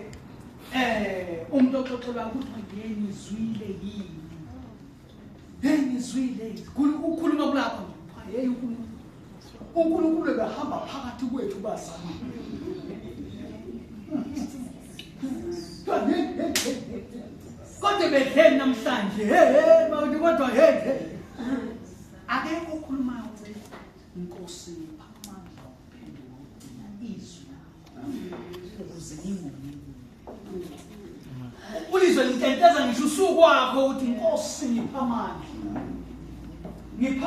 umuntu oxoxelwa ukuthi ngiyizwile yini. Ngiyizwile. Ukhuluma kulapho nje. Hey uNkulunkulu behamba phakathi kwethu bazama. Kodwa bedleni namhlanje mawuthi kodwa akekho okhulumayo ukuthi inkosi phamandla ukuphendula ukugcina izwi ukuze ngingoni ulizwe litenteza ngisho usuku wakho ukuthi inkosi ngipha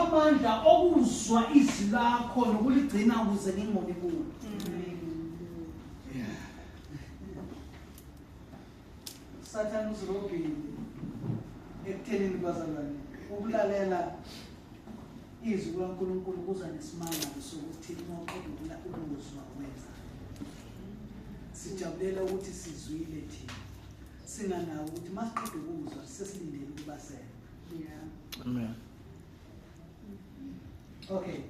amandla okuzwa izwi lakho nokuligcina ukuze ngingoni kuwe. Satan uzirobhile ekuthenini bazalwane ukulalela izwi laNkulunkulu kuza nesimangalo sokuthi uma ukuzwa wenza. Sijabulela ukuthi sizwile thina. Singanawo ukuthi masiqeda ukuzwa sesilindele ukuba sele. Yeah. Amen. Okay.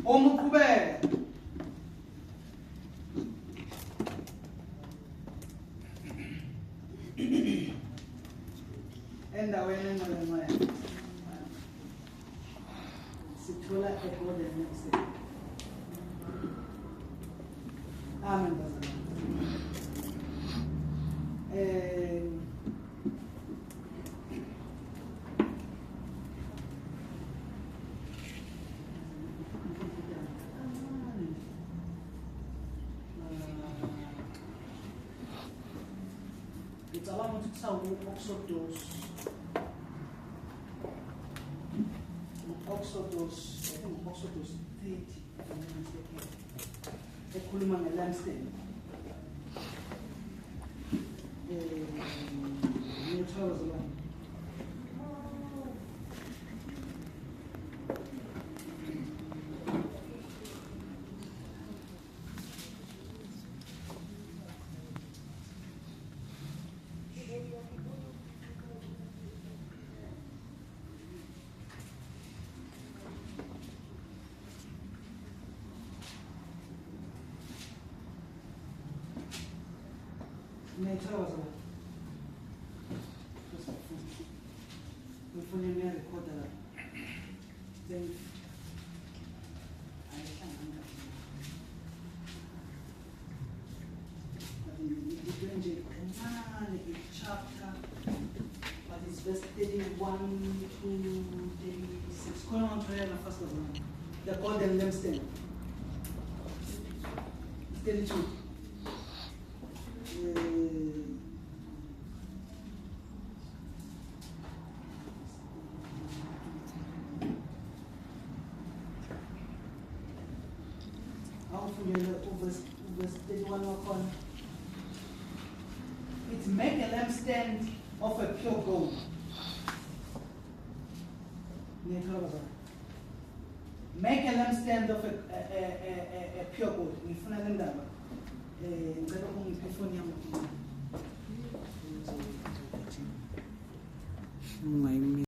Umuqhubeka. Endaweni enqolemoya. Sithola eGolden Nugget. Amen bazalwane. Ngicabanga ukuthi kusawuku Exodus 30 ekhuluma ngelimestone. Ngiyathokoza la. Ngiyathokoza la. Ngifuna ngiyarekhoda la. Chapter, but it's verse 31 to 36. Come on, try the first one. The golden lampstand. 32. Verse 31 wakhona. It's make a lampstand of a pure gold. Make a lampstand of a pure gold. Ngifuna le ndaba. Ngicela ungiphe ifoni yami.